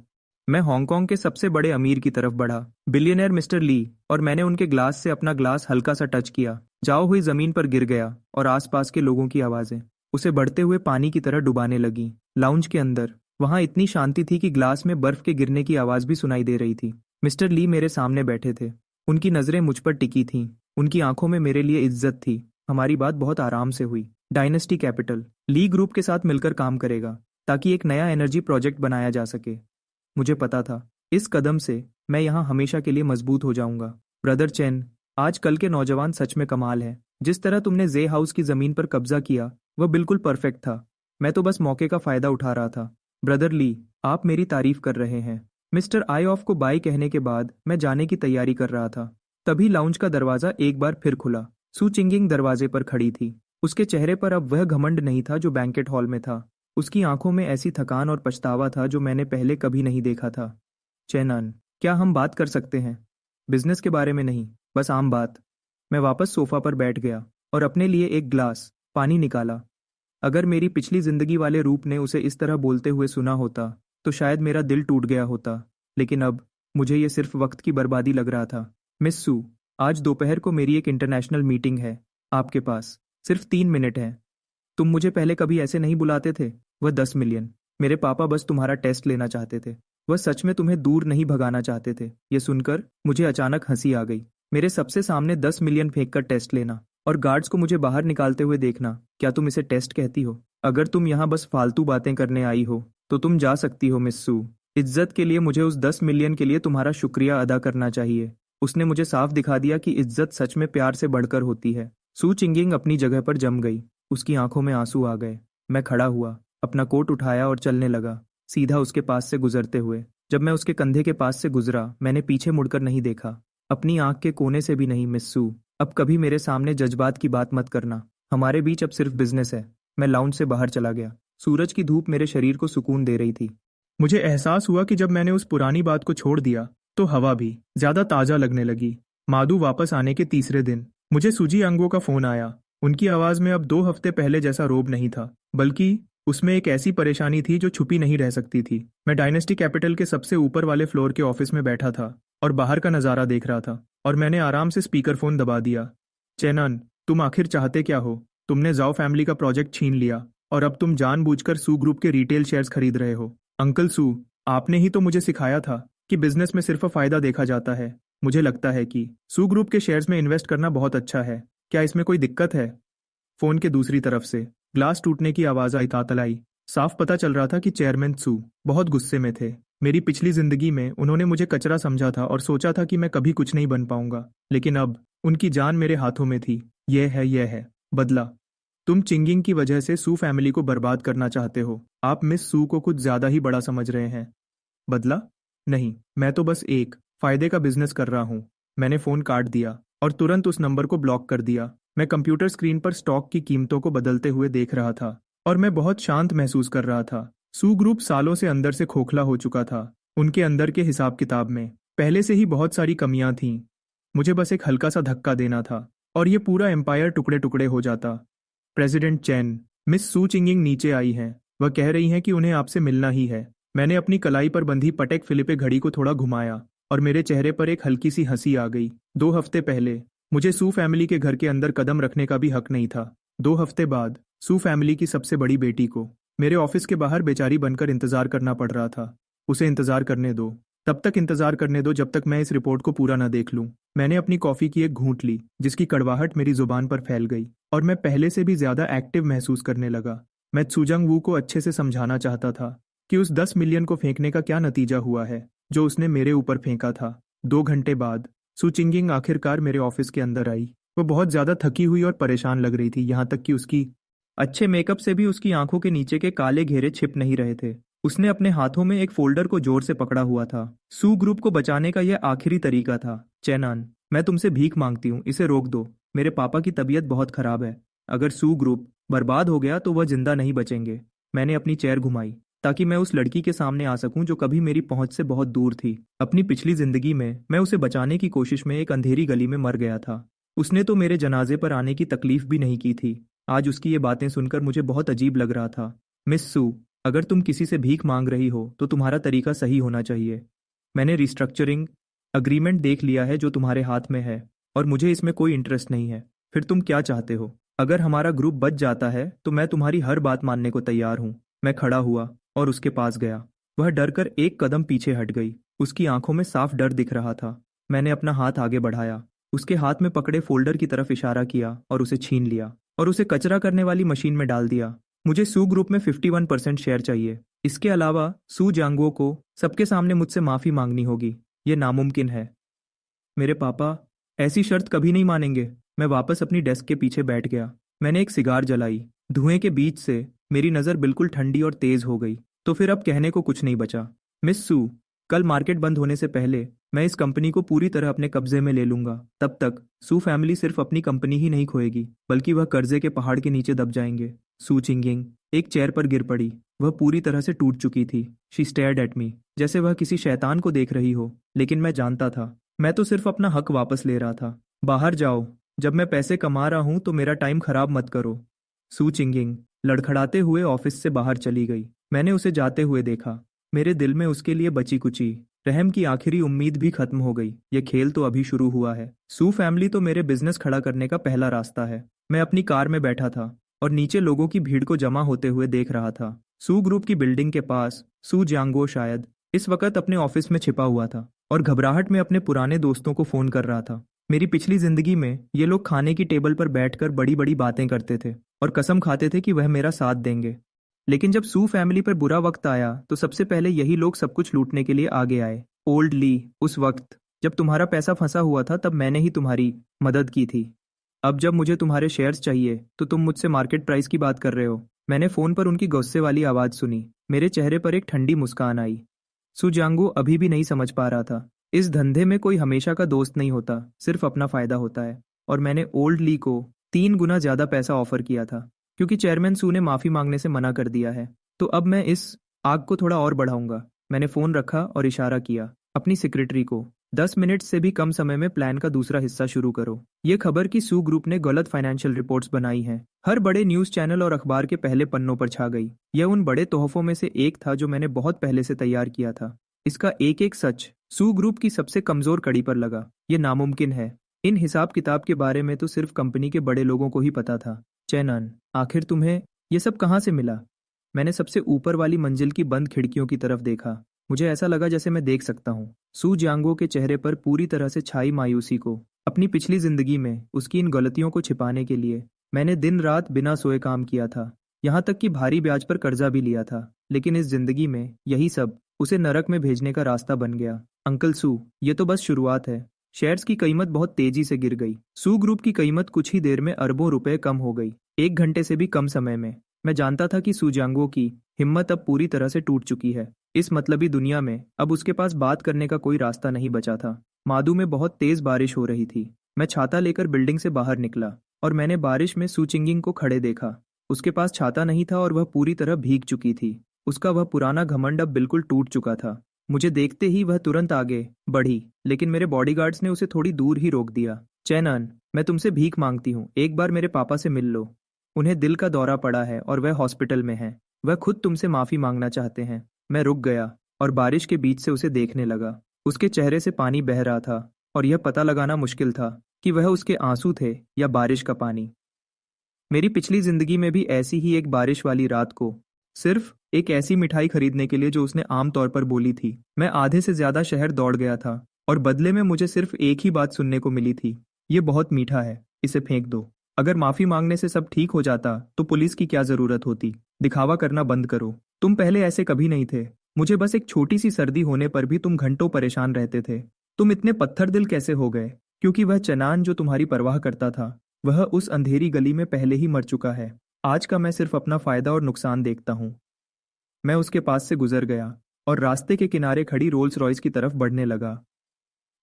मैं हांगकांग के सबसे बड़े अमीर की तरफ बढ़ा, बिलियनर मिस्टर ली, और मैंने उनके ग्लास से अपना ग्लास हल्का सा टच किया। जाओ हुई जमीन पर गिर गया और आसपास के लोगों की आवाजें उसे बढ़ते हुए पानी की तरह डुबाने लगी। लाउंज के अंदर वहां इतनी शांति थी कि ग्लास में बर्फ के गिरने की आवाज भी सुनाई दे रही थी। मिस्टर ली मेरे सामने बैठे थे। उनकी नजरें मुझ पर टिकी थीं। उनकी आंखों में मेरे लिए इज्जत थी। हमारी बात बहुत आराम से हुई। डायनेस्टी कैपिटल ली ग्रुप के साथ मिलकर काम करेगा ताकि एक नया एनर्जी प्रोजेक्ट बनाया जा सके। मुझे पता था इस कदम से मैं यहाँ हमेशा के लिए मजबूत हो जाऊंगा। ब्रदर चेन, आज कल के नौजवान सच में कमाल है। जिस तरह तुमने जे हाउस की जमीन पर कब्जा किया, वह बिल्कुल परफेक्ट था। मैं तो बस मौके का फायदा उठा रहा था। ब्रदर ली, आप मेरी तारीफ कर रहे हैं। मिस्टर आई ऑफ को बाय कहने के बाद मैं जाने की तैयारी कर रहा था। तभी लाउंज का दरवाजा एक बार फिर खुला। सू चिंगिंग दरवाजे पर खड़ी थी। उसके चेहरे पर अब वह घमंड नहीं था जो बैंकेट हॉल में था। उसकी आंखों में ऐसी थकान और पछतावा था जो मैंने पहले कभी नहीं देखा था। चेनन, क्या हम बात कर सकते हैं? बिजनेस के बारे में नहीं, बस आम बात। मैं वापस सोफा पर बैठ गया और अपने लिए एक ग्लास पानी निकाला। अगर मेरी पिछली जिंदगी वाले रूप ने उसे इस तरह बोलते हुए सुना होता तो शायद मेरा दिल टूट गया होता, लेकिन अब मुझे ये सिर्फ वक्त की बर्बादी लग रहा था। मिस सू, आज दोपहर को मेरी एक इंटरनेशनल मीटिंग है। आपके पास सिर्फ 3 मिनट हैं। तुम मुझे पहले कभी ऐसे नहीं बुलाते थे। वह 10 मिलियन, मेरे पापा बस तुम्हारा टेस्ट लेना चाहते थे। वह सच में तुम्हें दूर नहीं भगाना चाहते थे। यह सुनकर मुझे अचानक हंसी आ गई। मेरे सबसे सामने 10 मिलियन फेंक कर टेस्ट लेना और गार्ड्स को मुझे बाहर निकालते हुए देखना, क्या तुम इसे टेस्ट कहती हो? अगर तुम यहाँ बस फालतू बातें करने आई हो तो तुम जा सकती हो मिस सू। इज्जत के लिए मुझे उस 10 मिलियन के लिए तुम्हारा शुक्रिया अदा करना चाहिए। उसने मुझे साफ दिखा दिया कि इज्जत सच में प्यार से बढ़कर होती है। सू चिंगिंग अपनी जगह पर जम गई। उसकी आंखों में आंसू आ गए। मैं खड़ा हुआ, अपना कोट उठाया और चलने लगा, सीधा उसके पास से गुजरते हुए। जब मैं उसके कंधे के पास से गुजरा, मैंने पीछे मुड़कर नहीं देखा, अपनी आंख के कोने से भी नहीं। मिस सू, अब कभी मेरे सामने जज्बात की बात मत करना। हमारे बीच अब सिर्फ बिजनेस है। मैं लाउंज से बाहर चला गया। सूरज की धूप मेरे शरीर को सुकून दे रही थी। मुझे एहसास हुआ कि जब मैंने उस पुरानी बात को छोड़ दिया तो हवा भी ज्यादा ताजा लगने लगी। माधु वापस आने के तीसरे दिन मुझे सुजी अंगो का फोन आया। उनकी आवाज में अब 2 हफ्ते पहले जैसा रोब नहीं था, बल्कि उसमें एक ऐसी परेशानी थी जो छुपी नहीं रह सकती थी। मैं डायनेस्टी कैपिटल के सबसे ऊपर वाले फ्लोर के ऑफिस में बैठा था और बाहर का नज़ारा देख रहा था, और मैंने आराम से स्पीकर फोन दबा दिया। चेनन, तुम आखिर चाहते क्या हो? तुमने जाओ फैमिली का प्रोजेक्ट छीन लिया और अब तुम जानबूझकर सू ग्रुप के रिटेल शेयर्स खरीद रहे हो। अंकल सू, आपने ही तो मुझे सिखाया था कि बिजनेस में सिर्फ फायदा देखा जाता है। मुझे लगता है कि सू ग्रुप के शेयर्स में इन्वेस्ट करना बहुत अच्छा है। क्या इसमें कोई दिक्कत है? फोन के दूसरी तरफ से ग्लास टूटने की आवाज आई तातलाई। साफ पता चल रहा था कि चेयरमैन सू बहुत गुस्से में थे। मेरी पिछली जिंदगी में उन्होंने मुझे कचरा समझा था और सोचा था कि मैं कभी कुछ नहीं बन पाऊंगा, लेकिन अब उनकी जान मेरे हाथों में थी। यह है बदला। तुम चिंगिंग की वजह से सू फैमिली को बर्बाद करना चाहते हो। आप मिस सू को कुछ ज्यादा ही बड़ा समझ रहे हैं। बदला? नहीं, मैं तो बस एक फायदे का बिजनेस कर रहा हूँ। मैंने फोन काट दिया और तुरंत उस नंबर को ब्लॉक कर दिया। मैं कंप्यूटर स्क्रीन पर स्टॉक की कीमतों को बदलते हुए देख रहा था और मैं बहुत शांत महसूस कर रहा था। सू ग्रुप सालों से अंदर से खोखला हो चुका था। उनके अंदर के हिसाब किताब में पहले से ही बहुत सारी कमियां थीं। मुझे बस एक हल्का सा धक्का देना था और ये पूरा एम्पायर टुकड़े टुकड़े हो जाता। प्रेसिडेंट चैन, मिस सू चिंगिंग नीचे आई हैं। वह कह रही हैं कि उन्हें आपसे मिलना ही है। मैंने अपनी कलाई पर बंधी पटेक फिलिपे घड़ी को थोड़ा घुमाया और मेरे चेहरे पर एक हल्की सी हंसी आ गई। 2 हफ्ते पहले मुझे सू फैमिली के घर के अंदर कदम रखने का भी हक नहीं था। 2 हफ्ते बाद सू फैमिली की सबसे बड़ी बेटी को मेरे ऑफिस के बाहर बेचारी बनकर इंतजार करना पड़ रहा था। उसे इंतजार करने दो, तब तक इंतजार करने दो जब तक मैं इस रिपोर्ट को पूरा न देख लूं। मैंने अपनी कॉफी की एक घूंट ली, जिसकी कड़वाहट मेरी जुबान पर फैल गई और मैं पहले से भी ज्यादा एक्टिव महसूस करने लगा। मैं त्सुजंग वू को अच्छे से समझाना चाहता था कि उस 10 मिलियन को फेंकने का क्या नतीजा हुआ है जो उसने मेरे ऊपर फेंका था। 2 घंटे बाद सू चिंगिंग आखिरकार मेरे ऑफिस के अंदर आई। वो बहुत ज्यादा थकी हुई और परेशान लग रही थी, यहाँ तक कि उसकी अच्छे मेकअप से भी उसकी आंखों के नीचे के काले घेरे छिप नहीं रहे थे। उसने अपने हाथों में एक फोल्डर को जोर से पकड़ा हुआ था। सू ग्रुप को बचाने का यह आखिरी तरीका था। चेनान, मैं तुमसे भीख मांगती हूँ, इसे रोक दो। मेरे पापा की तबीयत बहुत खराब है। अगर सू ग्रुप बर्बाद हो गया तो वह जिंदा नहीं बचेंगे। मैंने अपनी चेयर घुमाई ताकि मैं उस लड़की के सामने आ सकूं जो कभी मेरी पहुंच से बहुत दूर थी। अपनी पिछली जिंदगी में मैं उसे बचाने की कोशिश में एक अंधेरी गली में मर गया था। उसने तो मेरे जनाजे पर आने की तकलीफ भी नहीं की थी। आज उसकी ये बातें सुनकर मुझे बहुत अजीब लग रहा था। मिस सू, अगर तुम किसी से भीख मांग रही हो तो तुम्हारा तरीका सही होना चाहिए। मैंने रिस्ट्रक्चरिंग अग्रीमेंट देख लिया है जो तुम्हारे हाथ में है, और मुझे इसमें कोई इंटरेस्ट नहीं है। फिर तुम क्या चाहते हो? अगर हमारा ग्रुप बच जाता है तो मैं तुम्हारी हर बात मानने को तैयार हूँ। मैं खड़ा हुआ और उसके पास गया। वह डरकर एक कदम पीछे हट गई। उसकी आंखों में साफ डर दिख रहा था। मैंने अपना हाथ आगे बढ़ाया, उसके हाथ में पकड़े फोल्डर की तरफ इशारा किया और उसे छीन लिया और उसे कचरा करने वाली मशीन में डाल दिया। मुझे सू ग्रुप में 51% शेयर चाहिए। इसके अलावा सू जांगवो को सबके सामने मुझसे माफी मांगनी होगी। ये नामुमकिन है। मेरे पापा ऐसी शर्त कभी नहीं मानेंगे। मैं वापस अपनी डेस्क के पीछे बैठ गया। मैंने एक सिगार जलाई। धुएं के बीच से मेरी नज़र बिल्कुल ठंडी और तेज हो गई। तो फिर अब कहने को कुछ नहीं बचा। मिस सू, कल मार्केट बंद होने से पहले मैं इस कंपनी को पूरी तरह अपने कब्जे में ले लूंगा। तब तक सू फैमिली सिर्फ अपनी कंपनी ही नहीं खोएगी, बल्कि वह कर्जे के पहाड़ के नीचे दब जाएंगे। सू चिंगिंग एक चेयर पर गिर पड़ी। वह पूरी तरह से टूट चुकी थी। शी स्टेयर्ड एट मी, जैसे वह किसी शैतान को देख रही हो। लेकिन मैं जानता था, मैं तो सिर्फ अपना हक वापस ले रहा था। बाहर जाओ, जब मैं पैसे कमा रहा हूं तो मेरा टाइम खराब मत करो। सू चिंगिंग लड़खड़ाते हुए ऑफिस से बाहर चली गई। मैंने उसे जाते हुए देखा। मेरे दिल में उसके लिए बची कुची रहम की आखिरी उम्मीद भी खत्म हो गई। यह खेल तो अभी शुरू हुआ है। सू फैमिली तो मेरे बिजनेस खड़ा करने का पहला रास्ता है। मैं अपनी कार में बैठा था और नीचे लोगों की भीड़ को जमा होते हुए देख रहा था। सू ग्रुप की बिल्डिंग के पास सू जांगो शायद इस वक्त अपने ऑफिस में छिपा हुआ था और घबराहट में अपने पुराने दोस्तों को फोन कर रहा था। मेरी पिछली जिंदगी में ये लोग खाने की टेबल पर बैठकर बड़ी बड़ी बातें करते थे और कसम खाते थे कि वह मेरा साथ देंगे। लेकिन जब सू फैमिली पर बुरा वक्त आया तो सबसे पहले यही लोग सब कुछ लूटने के लिए आगे आए। ओल्ड ली, उस वक्त जब तुम्हारा पैसा फंसा हुआ था तब मैंने ही तुम्हारी मदद की थी। अब जब मुझे तुम्हारे शेयर्स चाहिए तो तुम मुझसे मार्केट प्राइस की बात कर रहे हो। मैंने फोन पर उनकी गुस्से वाली आवाज सुनी। मेरे चेहरे पर एक ठंडी मुस्कान आई। सू जांगू अभी भी नहीं समझ पा रहा था। इस धंधे में कोई हमेशा का दोस्त नहीं होता, सिर्फ अपना फायदा होता है। और मैंने ओल्ड ली को 3 गुना ज्यादा पैसा ऑफर किया था, क्योंकि चेयरमैन सू ने माफी मांगने से मना कर दिया है। तो अब मैं इस आग को थोड़ा और बढ़ाऊंगा। मैंने फोन रखा और इशारा किया अपनी सेक्रेटरी को, 10 मिनट से भी कम समय में प्लान का दूसरा हिस्सा शुरू करो। ये खबर कि सू ग्रुप ने गलत फाइनेंशियल रिपोर्ट्स बनाई हैं हर बड़े न्यूज चैनल और अखबार के पहले पन्नों पर छा गई। यह उन बड़े तोहफों में से एक था जो मैंने बहुत पहले से तैयार किया था। इसका एक एक सच सू ग्रुप की सबसे कमजोर कड़ी पर लगा। ये नामुमकिन है। इन हिसाब किताब के बारे में तो सिर्फ कंपनी के बड़े लोगों को ही पता था। चैनन, आखिर तुम्हें ये सब कहाँ से मिला? मैंने सबसे ऊपर वाली मंजिल की बंद खिड़कियों की तरफ देखा। मुझे ऐसा लगा जैसे मैं देख सकता हूँ सू जांगो के चेहरे पर पूरी तरह से छाई मायूसी को। अपनी पिछली जिंदगी में उसकी इन गलतियों को छिपाने के लिए मैंने दिन रात बिना सोए काम किया था, यहाँ तक कि भारी ब्याज पर कर्जा भी लिया था। लेकिन इस जिंदगी में यही सब उसे नरक में भेजने का रास्ता बन गया। अंकल सू, ये तो बस शुरुआत है। शेयर्स की कीमत बहुत तेजी से गिर गई। सू ग्रुप की कीमत कुछ ही देर में अरबों रुपए कम हो गई, 1 घंटे से भी कम समय में। मैं जानता था कि सू जांगो की हिम्मत अब पूरी तरह से टूट चुकी है। इस मतलबी दुनिया में अब उसके पास बात करने का कोई रास्ता नहीं बचा था। मादू में बहुत तेज बारिश हो रही थी। मैं छाता लेकर बिल्डिंग से बाहर निकला और मैंने बारिश में सू चिंगिंग को खड़े देखा। उसके पास छाता नहीं था और वह पूरी तरह भीग चुकी थी। उसका वह पुराना घमंड अब बिल्कुल टूट चुका था। मुझे देखते ही वह तुरंत आगे बढ़ी, लेकिन मेरे बॉडीगार्ड्स ने उसे थोड़ी दूर ही रोक दिया। चैनन, मैं तुमसे भीख मांगती हूँ, एक बार मेरे पापा से मिल लो। उन्हें दिल का दौरा पड़ा है और वह हॉस्पिटल में है। वह खुद तुमसे माफी मांगना चाहते हैं। मैं रुक गया और बारिश के बीच से उसे देखने लगा। उसके चेहरे से पानी बह रहा था और यह पता लगाना मुश्किल था कि वह उसके आंसू थे या बारिश का पानी। मेरी पिछली जिंदगी में भी ऐसी ही एक बारिश वाली रात को, सिर्फ एक ऐसी मिठाई खरीदने के लिए जो उसने आम तौर पर बोली थी, मैं आधे से ज्यादा शहर दौड़ गया था और बदले में मुझे सिर्फ एक ही बात सुनने को मिली थी, ये बहुत मीठा है, इसे फेंक दो। अगर माफी मांगने से सब ठीक हो जाता तो पुलिस की क्या जरूरत होती? दिखावा करना बंद करो। तुम पहले ऐसे कभी नहीं थे। मुझे बस एक छोटी सी सर्दी होने पर भी तुम घंटों परेशान रहते थे। तुम इतने पत्थर दिल कैसे हो गए? क्योंकि वह चनान जो तुम्हारी परवाह करता था, वह उस अंधेरी गली में पहले ही मर चुका है। आज का मैं सिर्फ अपना फायदा और नुकसान देखता हूँ। मैं उसके पास से गुजर गया और रास्ते के किनारे खड़ी रोल्स रॉयस की तरफ बढ़ने लगा।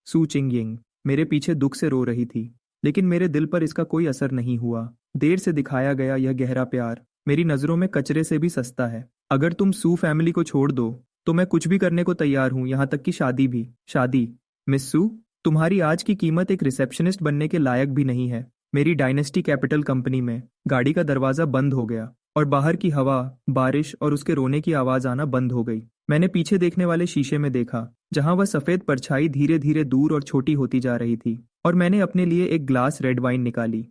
सू चिंगिंग मेरे पीछे दुख से रो रही थी, लेकिन मेरे दिल पर इसका कोई असर नहीं हुआ। देर से दिखाया गया यह गहरा प्यार मेरी नजरों में कचरे से भी सस्ता है। अगर तुम सू फैमिली को छोड़ दो तो मैं कुछ भी करने को तैयार हूँ, यहाँ तक कि शादी भी। शादी? मिस सू, तुम्हारी आज की कीमत एक रिसेप्शनिस्ट बनने के लायक भी नहीं है। मेरी डायनेस्टी कैपिटल कंपनी में गाड़ी का दरवाजा बंद हो गया और बाहर की हवा, बारिश और उसके रोने की आवाज आना बंद हो गई। मैंने पीछे देखने वाले शीशे में देखा, जहां वह सफेद परछाई धीरे धीरे दूर और छोटी होती जा रही थी, और मैंने अपने लिए एक ग्लास रेड वाइन निकाली।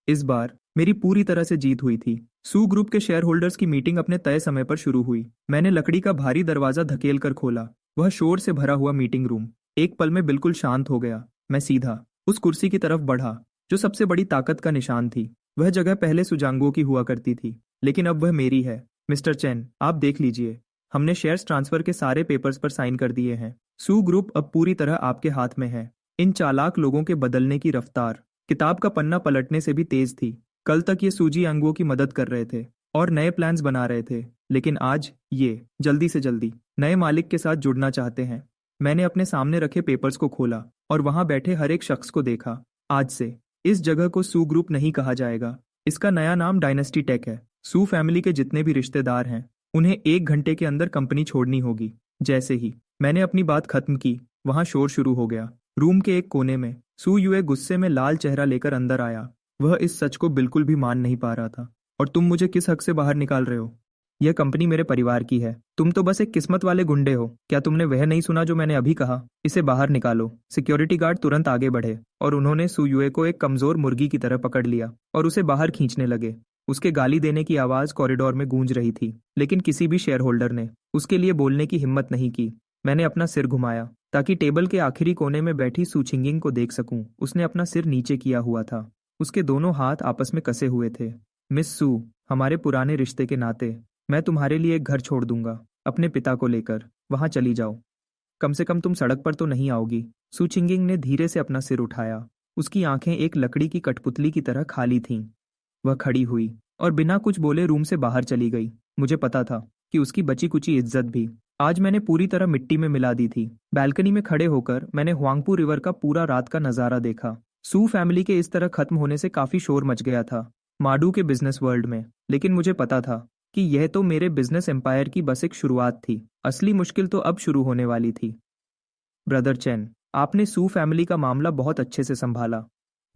इस बार मेरी पूरी तरह से जीत हुई थी। सू ग्रुप के शेयर होल्डर्स की मीटिंग अपने तय समय पर शुरू हुई। मैंने लकड़ी का भारी दरवाजा धकेल कर खोला। वह शोर से भरा हुआ मीटिंग रूम एक पल में बिल्कुल शांत हो गया। मैं सीधा उस कुर्सी की तरफ बढ़ा जो सबसे बड़ी ताकत का निशान थी। वह जगह पहले सुजांगो की हुआ करती थी, लेकिन अब वह मेरी है। मिस्टर चैन, आप देख लीजिए, हमने शेयर्स ट्रांसफर के सारे पेपर्स पर साइन कर दिए हैं। सू ग्रुप अब पूरी तरह आपके हाथ में है। इन चालाक लोगों के बदलने की रफ्तार किताब का पन्ना पलटने से भी तेज थी। कल तक ये सूजी अंगुओं की मदद कर रहे थे और नए प्लान्स बना रहे थे, लेकिन आज ये जल्दी से जल्दी नए मालिक के साथ जुड़ना चाहते हैं। मैंने अपने सामने रखे पेपर्स को खोला और वहां बैठे हर एक शख्स को देखा। आज से इस जगह को सू ग्रुप नहीं कहा जाएगा, इसका नया नाम डायनेस्टी टेक है। सू फैमिली के जितने भी रिश्तेदार हैं, उन्हें 1 घंटे के अंदर कंपनी छोड़नी होगी। जैसे ही मैंने अपनी बात खत्म की, वहां शोर शुरू हो गया। रूम के एक कोने में सू युए गुस्से में लाल चेहरा लेकर अंदर आया। वह इस सच को बिल्कुल भी मान नहीं पा रहा था। और तुम मुझे किस हक से बाहर निकाल रहे हो? यह कंपनी मेरे परिवार की है। तुम तो बस एक किस्मत वाले गुंडे हो। क्या तुमने वह नहीं सुना जो मैंने अभी कहा? इसे बाहर निकालो। सिक्योरिटी गार्ड तुरंत आगे बढ़े और उन्होंने सू युए को एक कमजोर मुर्गी की तरह पकड़ लिया और उसे बाहर खींचने लगे। उसके गाली देने की आवाज कॉरिडोर में गूंज रही थी, लेकिन किसी भी शेयर होल्डर ने उसके लिए बोलने की हिम्मत नहीं की। मैंने अपना सिर घुमाया ताकि टेबल के आखिरी कोने में बैठी सू चिंगिंग को देख सकूं। उसने अपना सिर नीचे किया हुआ था। उसके दोनों हाथ आपस में कसे हुए थे। मिस सू, हमारे पुराने रिश्ते के नाते मैं तुम्हारे लिए एक घर छोड़ दूंगा, अपने पिता को लेकर वहां चली जाओ। कम से कम तुम सड़क पर तो नहीं आओगी। सू चिंगिंग ने धीरे से अपना सिर उठाया। उसकी आंखें एक लकड़ी की कठपुतली की तरह खाली थीं। वह खड़ी हुई और बिना कुछ बोले रूम से बाहर चली गई। मुझे पता था कि उसकी बची कुची इज्जत भी आज मैंने पूरी तरह मिट्टी में मिला दी थी। बैल्कनी में खड़े होकर मैंने हुआंगपू रिवर का पूरा रात का नजारा देखा। सू फैमिली के इस तरह खत्म होने से काफी शोर मच गया था माडू के बिजनेस वर्ल्ड में, लेकिन मुझे पता था कि यह तो मेरे बिजनेस एम्पायर की बस एक शुरुआत थी। असली मुश्किल तो अब शुरू होने वाली थी। ब्रदर चेन, आपने सू फैमिली का मामला बहुत अच्छे से संभाला,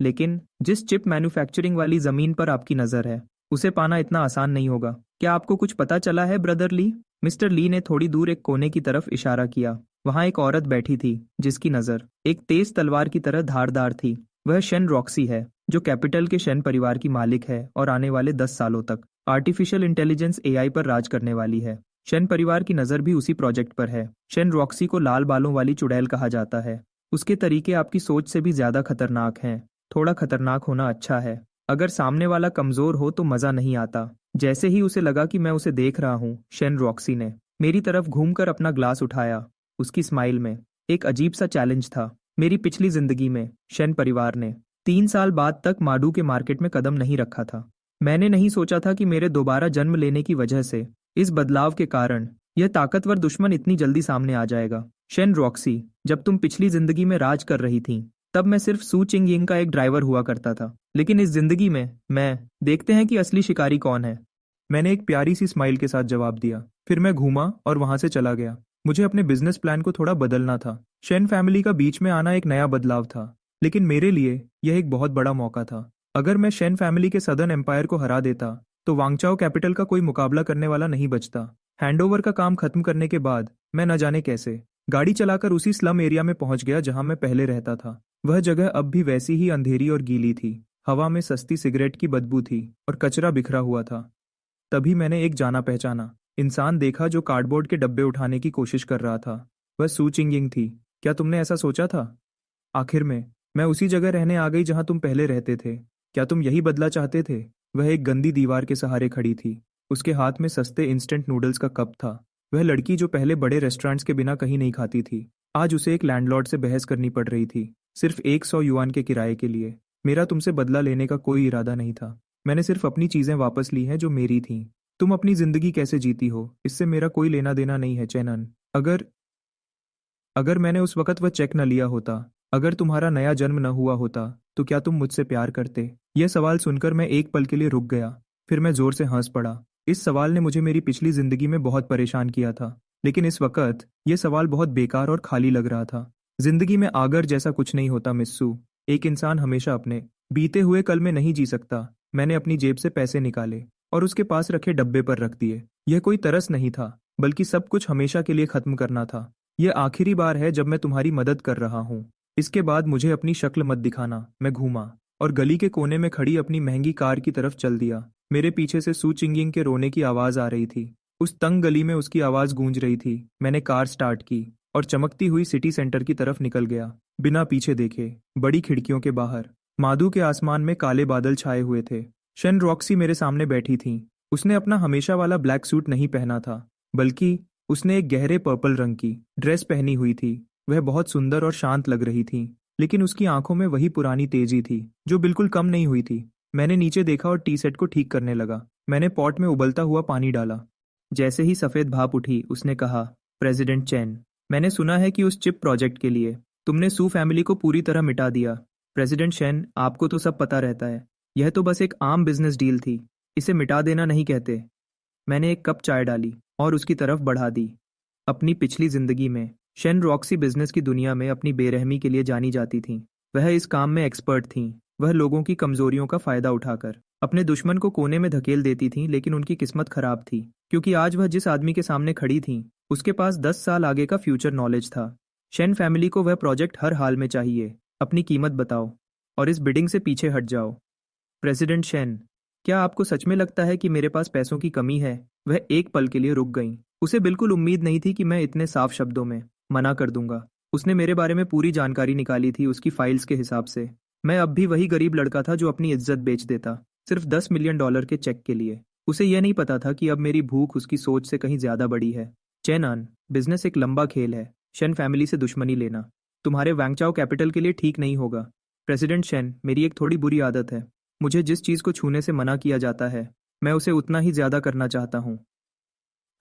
लेकिन जिस चिप मैन्युफैक्चरिंग वाली जमीन पर आपकी नजर है उसे पाना इतना आसान नहीं होगा। क्या आपको कुछ पता चला है ब्रदर ली? मिस्टर ली ने थोड़ी दूर एक कोने की तरफ इशारा किया। वहां एक औरत बैठी थी जिसकी नजर एक तेज तलवार की तरह धारदार थी। वह शेन रॉक्सी है, जो कैपिटल के शेन परिवार की मालिक है और आने वाले 10 सालों तक आर्टिफिशियल इंटेलिजेंस एआई पर राज करने वाली है। शेन परिवार की नज़र भी उसी प्रोजेक्ट पर है। शेन रॉक्सी को लाल बालों वाली चुड़ैल कहा जाता है। उसके तरीके आपकी सोच से भी ज्यादा खतरनाक हैं। थोड़ा खतरनाक होना अच्छा है। अगर सामने वाला कमजोर हो तो मजा नहीं आता। जैसे ही उसे लगा कि मैं उसे देख रहा हूँ, शेन रॉक्सी ने मेरी तरफ घूमकर अपना ग्लास उठाया। उसकी स्माइल में एक अजीब सा चैलेंज था। मेरी पिछली जिंदगी में शेन परिवार ने 3 साल बाद तक माडू के मार्केट में कदम नहीं रखा था। मैंने नहीं सोचा था कि मेरे दोबारा जन्म लेने की वजह से, इस बदलाव के कारण, यह ताकतवर दुश्मन इतनी जल्दी सामने आ जाएगा। शेन रॉक्सी, जब तुम पिछली जिंदगी में राज कर रही थी तब मैं सिर्फ सू चिंगिंग का एक ड्राइवर हुआ करता था, लेकिन इस जिंदगी में मैं, देखते हैं कि असली शिकारी कौन है। मैंने एक प्यारी सी स्माइल के साथ जवाब दिया। फिर मैं घूमा और वहां से चला गया। मुझे अपने बिजनेस प्लान को थोड़ा बदलना था। शेन फैमिली का बीच में आना एक नया बदलाव था, लेकिन मेरे लिए यह एक बहुत बड़ा मौका था। अगर मैं शेन फैमिली के सदर्न एम्पायर को हरा देता तो वांगचाओ कैपिटल का कोई मुकाबला करने वाला नहीं बचता। हैंडओवर का काम खत्म करने के बाद मैं न जाने कैसे गाड़ी चलाकर उसी स्लम एरिया में पहुंच गया जहां मैं पहले रहता था। वह जगह अब भी वैसी ही अंधेरी और गीली थी। हवा में सस्ती सिगरेट की बदबू थी और कचरा बिखरा हुआ था। तभी मैंने एक जाना पहचाना इंसान देखा जो कार्डबोर्ड के डब्बे उठाने की कोशिश कर रहा था। वह सू चिंगिंग थी। क्या तुमने ऐसा सोचा था? आखिर में मैं उसी जगह रहने आ गई जहां तुम पहले रहते थे। क्या तुम यही बदला चाहते थे? वह एक गंदी दीवार के सहारे खड़ी थी। उसके हाथ में सस्ते इंस्टेंट नूडल्स का कप था। वह लड़की जो पहले बड़े रेस्टोरेंट्स के बिना कहीं नहीं खाती थी, आज उसे एक लैंडलॉर्ड से बहस करनी पड़ रही थी, सिर्फ 100 युआन के किराए के लिए। मेरा तुमसे बदला लेने का कोई इरादा नहीं था। मैंने सिर्फ अपनी चीजें वापस ली हैं जो मेरी थीं। तुम अपनी जिंदगी कैसे जीती हो इससे मेरा कोई लेना देना नहीं है चैनन। अगर अगर मैंने उस वक्त वह चेक न लिया होता, अगर तुम्हारा नया जन्म न हुआ होता, तो क्या तुम मुझसे प्यार करते? यह सवाल सुनकर मैं एक पल के लिए रुक गया। फिर मैं जोर से हंस पड़ा। इस सवाल ने मुझे मेरी पिछली जिंदगी में बहुत परेशान किया था, लेकिन इस वक्त यह सवाल बहुत बेकार और खाली लग रहा था। जिंदगी में आगर जैसा कुछ नहीं होता मिस्सू। एक इंसान हमेशा अपने बीते हुए कल में नहीं जी सकता। मैंने अपनी जेब से पैसे निकाले और उसके पास रखे डब्बे पर रख दिए। यह कोई तरस नहीं था, बल्कि सब कुछ हमेशा के लिए खत्म करना था। यह आखिरी बार है जब मैं तुम्हारी मदद कर रहा हूँ। इसके बाद मुझे अपनी शक्ल मत दिखाना। मैं घूमा और गली के कोने में खड़ी अपनी महंगी कार की तरफ चल दिया। मेरे पीछे से सू चिंगिंग के रोने की आवाज आ रही थी। उस तंग गली में उसकी आवाज गूंज रही थी। मैंने कार स्टार्ट की और चमकती हुई सिटी सेंटर की तरफ निकल गया, बिना पीछे देखे। बड़ी खिड़कियों के बाहर मादू के आसमान में काले बादल छाए हुए थे। शेन रॉक्सी मेरे सामने बैठी थी। उसने अपना हमेशा वाला ब्लैक सूट नहीं पहना था, बल्कि उसने एक गहरे पर्पल रंग की ड्रेस पहनी हुई थी। वह बहुत सुंदर और शांत लग रही थी, लेकिन उसकी आंखों में वही पुरानी तेजी थी जो बिल्कुल कम नहीं हुई थी। मैंने नीचे देखा और टी सेट को ठीक करने लगा। मैंने पॉट में उबलता हुआ पानी डाला। जैसे ही सफेद भाप उठी, उसने कहा, प्रेसिडेंट चैन, मैंने सुना है कि उस चिप प्रोजेक्ट के लिए तुमने सू फैमिली को पूरी तरह मिटा दिया। प्रेसिडेंट चैन, आपको तो सब पता रहता है। यह तो बस एक आम बिजनेस डील थी। इसे मिटा देना नहीं कहते। मैंने एक कप चाय डाली और उसकी तरफ बढ़ा दी। अपनी पिछली जिंदगी में शेन रॉक्सी बिजनेस की दुनिया में अपनी बेरहमी के लिए जानी जाती थीं। वह इस काम में एक्सपर्ट थीं। वह लोगों की कमजोरियों का फायदा उठाकर अपने दुश्मन को कोने में धकेल देती थीं, लेकिन उनकी किस्मत खराब थी, क्योंकि आज वह जिस आदमी के सामने खड़ी थीं, उसके पास 10 साल आगे का फ्यूचर नॉलेज था। शेन फैमिली को वह प्रोजेक्ट हर हाल में चाहिए। अपनी कीमत बताओ और इस बिडिंग से पीछे हट जाओ। प्रेसिडेंट शेन, क्या आपको सच में लगता है कि मेरे पास पैसों की कमी है? वह एक पल के लिए रुक गई। उसे बिल्कुल उम्मीद नहीं थी कि मैं इतने साफ शब्दों में मना कर दूंगा। उसने मेरे बारे में पूरी जानकारी निकाली थी उसकी फाइल्स के हिसाब से। मैं अब भी वही गरीब लड़का था जो अपनी इज्जत बेच देता, सिर्फ $10 मिलियन के चेक के लिए। उसे यह नहीं पता था कि अब मेरी भूख उसकी सोच से कहीं ज्यादा बड़ी है। चेनान, बिजनेस एक लंबा खेल है। शेन फैमिली से दुश्मनी लेना तुम्हारे वैंगचाओ कैपिटल के लिए ठीक नहीं होगा। प्रेसिडेंट शेन, मेरी एक थोड़ी बुरी आदत है। मुझे जिस चीज को छूने से मना किया जाता है, मैं उसे उतना ही ज्यादा करना चाहता हूँ।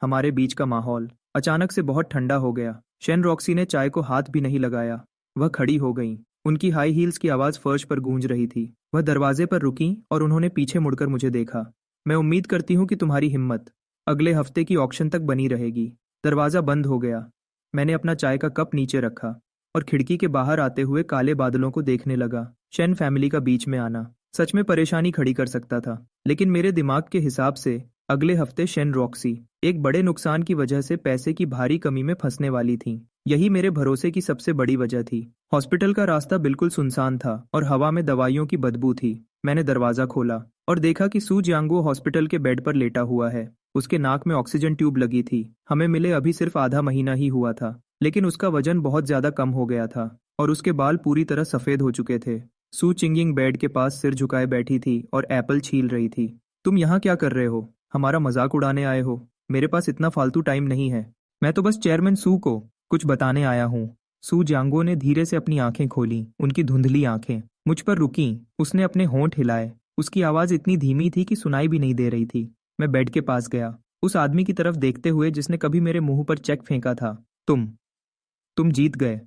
हमारे बीच का माहौल अचानक से बहुत ठंडा हो गया। शेन रॉक्सी ने चाय को हाथ भी नहीं लगाया। वह खड़ी हो गईं। उनकी हाई हील्स की आवाज फर्श पर गूंज रही थी। वह दरवाजे पर रुकीं और उन्होंने पीछे मुड़कर मुझे देखा। मैं उम्मीद करती हूँ कि तुम्हारी हिम्मत अगले हफ्ते की ऑक्शन तक बनी रहेगी। दरवाजा बंद हो गया। मैंने अपना चाय का कप नीचे रखा और खिड़की के बाहर आते हुए काले बादलों को देखने लगा। शेन फैमिली का बीच में आना सच में परेशानी खड़ी कर सकता था, लेकिन मेरे दिमाग के हिसाब से अगले हफ्ते शेन रॉक्सी एक बड़े नुकसान की वजह से पैसे की भारी कमी में फंसने वाली थी। यही मेरे भरोसे की सबसे बड़ी वजह थी। हॉस्पिटल का रास्ता बिल्कुल सुनसान था और हवा में दवाइयों की बदबू थी। मैंने दरवाजा खोला और देखा कि सू जियांगो हॉस्पिटल के बेड पर लेटा हुआ है। उसके नाक में ऑक्सीजन ट्यूब लगी थी। हमें मिले अभी सिर्फ आधा महीना ही हुआ था, लेकिन उसका वजन बहुत ज्यादा कम हो गया था और उसके बाल पूरी तरह सफेद हो चुके थे। सू चिंगिंग बेड के पास सिर झुकाए बैठी थी और एप्पल छील रही थी। तुम यहाँ क्या कर रहे हो? हमारा मजाक उड़ाने आए हो? मेरे पास इतना फालतू टाइम नहीं है। मैं तो बस चेयरमैन सू को कुछ बताने आया हूँ। सू जियांगो ने धीरे से अपनी आंखें खोली। उनकी धुंधली आंखें मुझ पर रुकीं। उसने अपने होंठ हिलाए। उसकी आवाज इतनी धीमी थी कि सुनाई भी नहीं दे रही थी। मैं बेड के पास गया, उस आदमी की तरफ देखते हुए जिसने कभी मेरे मुंह पर चेक फेंका था। तुम जीत गए।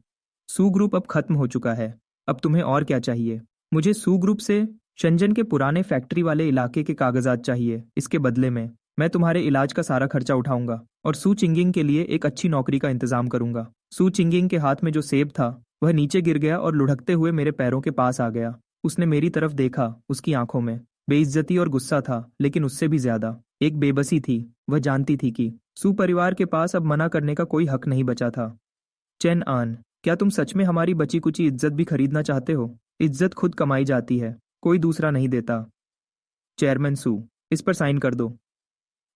सू ग्रुप अब खत्म हो चुका है। अब तुम्हें और क्या चाहिए? मुझे सू ग्रुप से शंजन के पुराने फैक्ट्री वाले इलाके के कागजात चाहिए। इसके बदले में मैं तुम्हारे इलाज का सारा खर्चा उठाऊंगा और सू चिंगिंग के लिए एक अच्छी नौकरी का इंतजाम करूंगा। सू चिंगिंग के हाथ में जो सेब था वह नीचे गिर गया और लुढ़कते हुए मेरे पैरों के पास आ गया। उसने मेरी तरफ देखा। उसकी आंखों में बेइज्जती और गुस्सा था, लेकिन उससे भी ज्यादा एक बेबसी थी। वह जानती थी कि सू परिवार के पास अब मना करने का कोई हक नहीं बचा था। चेन आन, क्या तुम सच में हमारी बची कुची इज्जत भी खरीदना चाहते हो? इज्जत खुद कमाई जाती है, कोई दूसरा नहीं देता। चेयरमैन सू, इस पर साइन कर दो।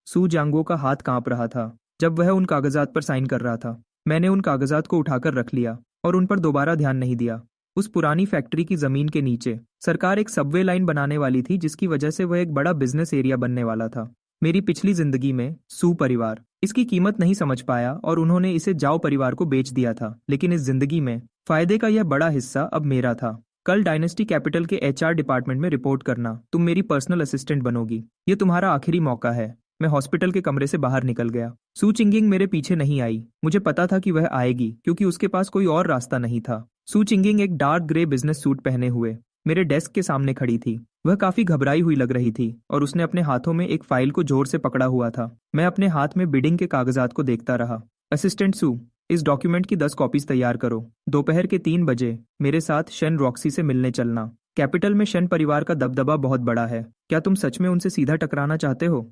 सू जांगो का हाथ कांप रहा था जब वह उन कागजात पर साइन कर रहा था। मैंने उन कागजात को उठाकर रख लिया और उन पर दोबारा ध्यान नहीं दिया। उस पुरानी फैक्ट्री की जमीन के नीचे सरकार एक सबवे लाइन बनाने वाली थी, जिसकी वजह से वह एक बड़ा बिजनेस एरिया बनने वाला था। मेरी पिछली जिंदगी में सू परिवार इसकी कीमत नहीं समझ पाया और उन्होंने इसे जाओ परिवार को बेच दिया था, लेकिन इस जिंदगी में फायदे का यह बड़ा हिस्सा अब मेरा था। कल डायनेस्टी कैपिटल के एचआर डिपार्टमेंट में रिपोर्ट करना। तुम मेरी पर्सनल असिस्टेंट बनोगी। ये तुम्हारा आखिरी मौका है। मैं हॉस्पिटल के कमरे से बाहर निकल गया। सू चिंगिंग मेरे पीछे नहीं आई। मुझे पता था कि वह आएगी, क्योंकि उसके पास कोई और रास्ता नहीं था। सू चिंगिंग एक डार्क ग्रे बिजनेस सूट पहने हुए मेरे डेस्क के सामने खड़ी थी। वह काफी घबराई हुई लग रही थी और उसने अपने हाथों में एक फाइल को जोर से पकड़ा हुआ था। मैं अपने हाथ में बिडिंग के कागजात को देखता रहा। असिस्टेंट सू, इस डॉक्यूमेंट की 10 कॉपीज तैयार करो। दोपहर के 3 बजे मेरे साथ शेन रॉक्सी से मिलने चलना। कैपिटल में शेन परिवार का दबदबा बहुत बड़ा है। क्या तुम सच में उनसे सीधा टकराना चाहते हो?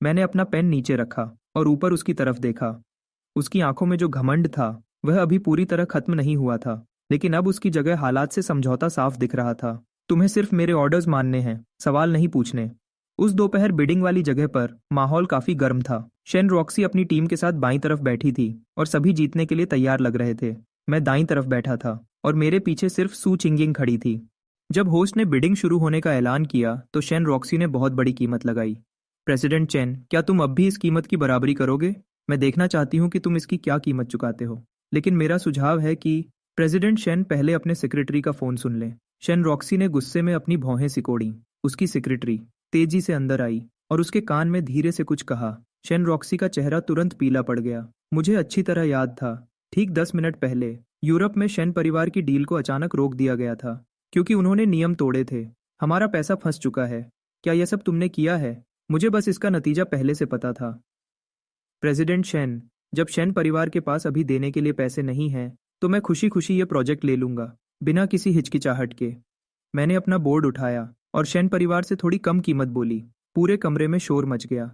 मैंने अपना पेन नीचे रखा और ऊपर उसकी तरफ देखा। उसकी आंखों में जो घमंड था वह अभी पूरी तरह खत्म नहीं हुआ था, लेकिन अब उसकी जगह हालात से समझौता साफ दिख रहा था। तुम्हें सिर्फ मेरे ऑर्डर्स मानने हैं, सवाल नहीं पूछने। उस दोपहर बिडिंग वाली जगह पर माहौल काफी गर्म था। शेन रॉक्सी अपनी टीम के साथ बाईं तरफ बैठी थी और सभी जीतने के लिए तैयार लग रहे थे। मैं दाईं तरफ बैठा था और मेरे पीछे सिर्फ सू चिंगिंग खड़ी थी। जब होस्ट ने बिडिंग शुरू होने का ऐलान किया तो शेन रॉक्सी ने बहुत बड़ी कीमत लगाई। प्रेसिडेंट चेन, क्या तुम अब भी इस कीमत की बराबरी करोगे? मैं देखना चाहती हूँ कि तुम इसकी क्या कीमत चुकाते हो, लेकिन मेरा सुझाव है कि प्रेसिडेंट शेन पहले अपने सेक्रेटरी का फोन सुन ले। शेन रॉक्सी ने गुस्से में अपनी भौहें सिकोड़ी। उसकी सेक्रेटरी तेजी से अंदर आई और उसके कान में धीरे से कुछ कहा। शेन रॉक्सी का चेहरा तुरंत पीला पड़ गया। मुझे अच्छी तरह याद था, ठीक 10 मिनट पहले यूरोप में शेन परिवार की डील को अचानक रोक दिया गया था क्योंकि उन्होंने नियम तोड़े थे। हमारा पैसा फंस चुका है। क्या यह सब तुमने किया है? मुझे बस इसका नतीजा पहले से पता था। प्रेसिडेंट शेन, जब शेन परिवार के पास अभी देने के लिए पैसे नहीं हैं, तो मैं खुशी खुशी ये प्रोजेक्ट ले लूंगा, बिना किसी हिचकिचाहट के। मैंने अपना बोर्ड उठाया और शेन परिवार से थोड़ी कम कीमत बोली। पूरे कमरे में शोर मच गया।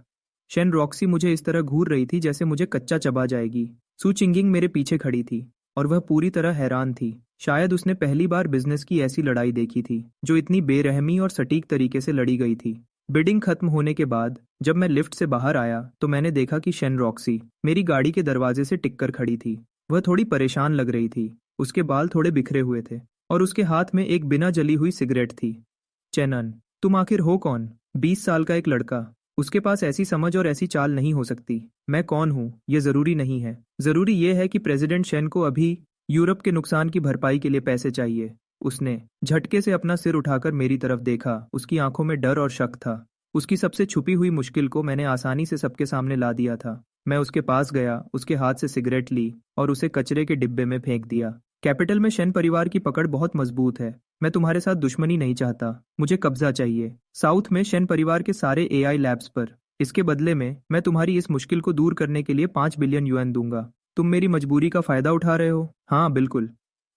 शेन रॉक्सी मुझे इस तरह घूर रही थी जैसे मुझे कच्चा चबा जाएगी। सू चिंगिंग मेरे पीछे खड़ी थी और वह पूरी तरह हैरान थी। शायद उसने पहली बार बिजनेस की ऐसी लड़ाई देखी थी जो इतनी बेरहमी और सटीक तरीके से लड़ी गई थी। बिडिंग खत्म होने के बाद जब मैं लिफ्ट से बाहर आया तो मैंने देखा कि शेन रॉक्सी मेरी गाड़ी के दरवाजे से टिककर खड़ी थी। वह थोड़ी परेशान लग रही थी। उसके बाल थोड़े बिखरे हुए थे और उसके हाथ में एक बिना जली हुई सिगरेट थी। चेनन, तुम आखिर हो कौन? 20 साल का एक लड़का उसके पास ऐसी समझ और ऐसी चाल नहीं हो सकती। मैं कौन हूँ ये जरूरी नहीं है, जरूरी ये है कि प्रेसिडेंट शेन को अभी यूरोप के नुकसान की भरपाई के लिए पैसे चाहिए। उसने झटके से अपना सिर उठाकर मेरी तरफ देखा, उसकी आंखों में डर और शक था। उसकी सबसे छुपी हुई मुश्किल को मैंने आसानी से सबके सामने ला दिया था। मैं उसके पास गया, उसके हाथ से सिगरेट ली और उसे कचरे के डिब्बे में फेंक दिया। कैपिटल में शेन परिवार की पकड़ बहुत मजबूत है। मैं तुम्हारे साथ दुश्मनी नहीं चाहता, मुझे कब्जा चाहिए साउथ में शेन परिवार के सारे एआई लैब्स पर। इसके बदले में मैं तुम्हारी इस मुश्किल को दूर करने के लिए 5 बिलियन युएन दूंगा। तुम मेरी मजबूरी का फायदा उठा रहे हो? हाँ बिल्कुल।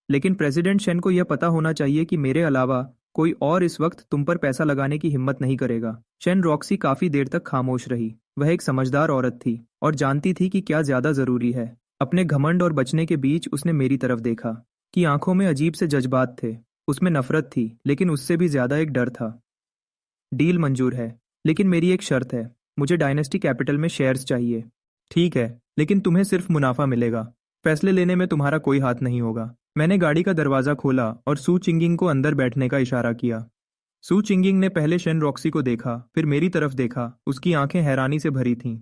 लेकिन प्रेसिडेंट शेन को यह पता होना चाहिए कि मेरे अलावा कोई और इस वक्त तुम पर पैसा लगाने की हिम्मत नहीं करेगा। शेन रॉक्सी काफी देर तक खामोश रही। वह एक समझदार औरत थी और जानती थी कि क्या ज्यादा जरूरी है। अपने घमंड और बचने के बीच उसने मेरी तरफ देखा कि आंखों में अजीब से जज्बात थे। उसमें नफरत थी, लेकिन उससे भी ज्यादा एक डर था। डील मंजूर है, लेकिन मेरी एक शर्त है। मुझे डायनेस्टी कैपिटल में शेयर्स चाहिए। ठीक है, लेकिन तुम्हें सिर्फ मुनाफा मिलेगा। फैसले लेने में तुम्हारा कोई हाथ नहीं होगा। मैंने गाड़ी का दरवाजा खोला और सू चिंगिंग को अंदर बैठने का इशारा किया। सू चिंगिंग ने पहले शेन रॉक्सी को देखा, फिर मेरी तरफ देखा। उसकी आंखें हैरानी से भरी थीं।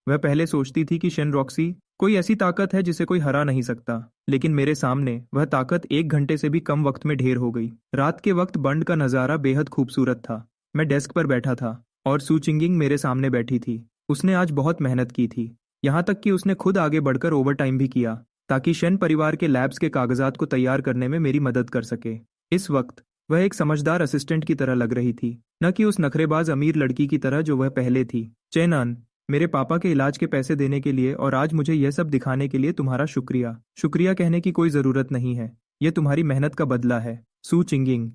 वह पहले सोचती थी कि शेन रॉक्सी कोई ऐसी ताकत है जिसे कोई हरा नहीं सकता, लेकिन मेरे सामने वह ताकत 1 घंटे से भी कम वक्त में ढेर हो गई। रात के वक्त बंड का नज़ारा बेहद खूबसूरत था। मैं डेस्क पर बैठा था और सू चिंगिंग मेरे सामने बैठी थी। उसने आज बहुत मेहनत की थी, यहाँ तक कि उसने खुद आगे बढ़कर ओवर टाइम भी किया ताकि शेन परिवार के लैब्स के कागजात को तैयार करने में मेरी मदद कर सके। इस वक्त वह एक समझदार असिस्टेंट की तरह लग रही थी, न कि उस नखरेबाज अमीर लड़की की तरह जो वह पहले थी। चेनन, मेरे पापा के इलाज के पैसे देने के लिए और आज मुझे यह सब दिखाने के लिए तुम्हारा शुक्रिया। शुक्रिया कहने की कोई जरूरत नहीं है, यह तुम्हारी मेहनत का बदला है। सू चिंगिंग,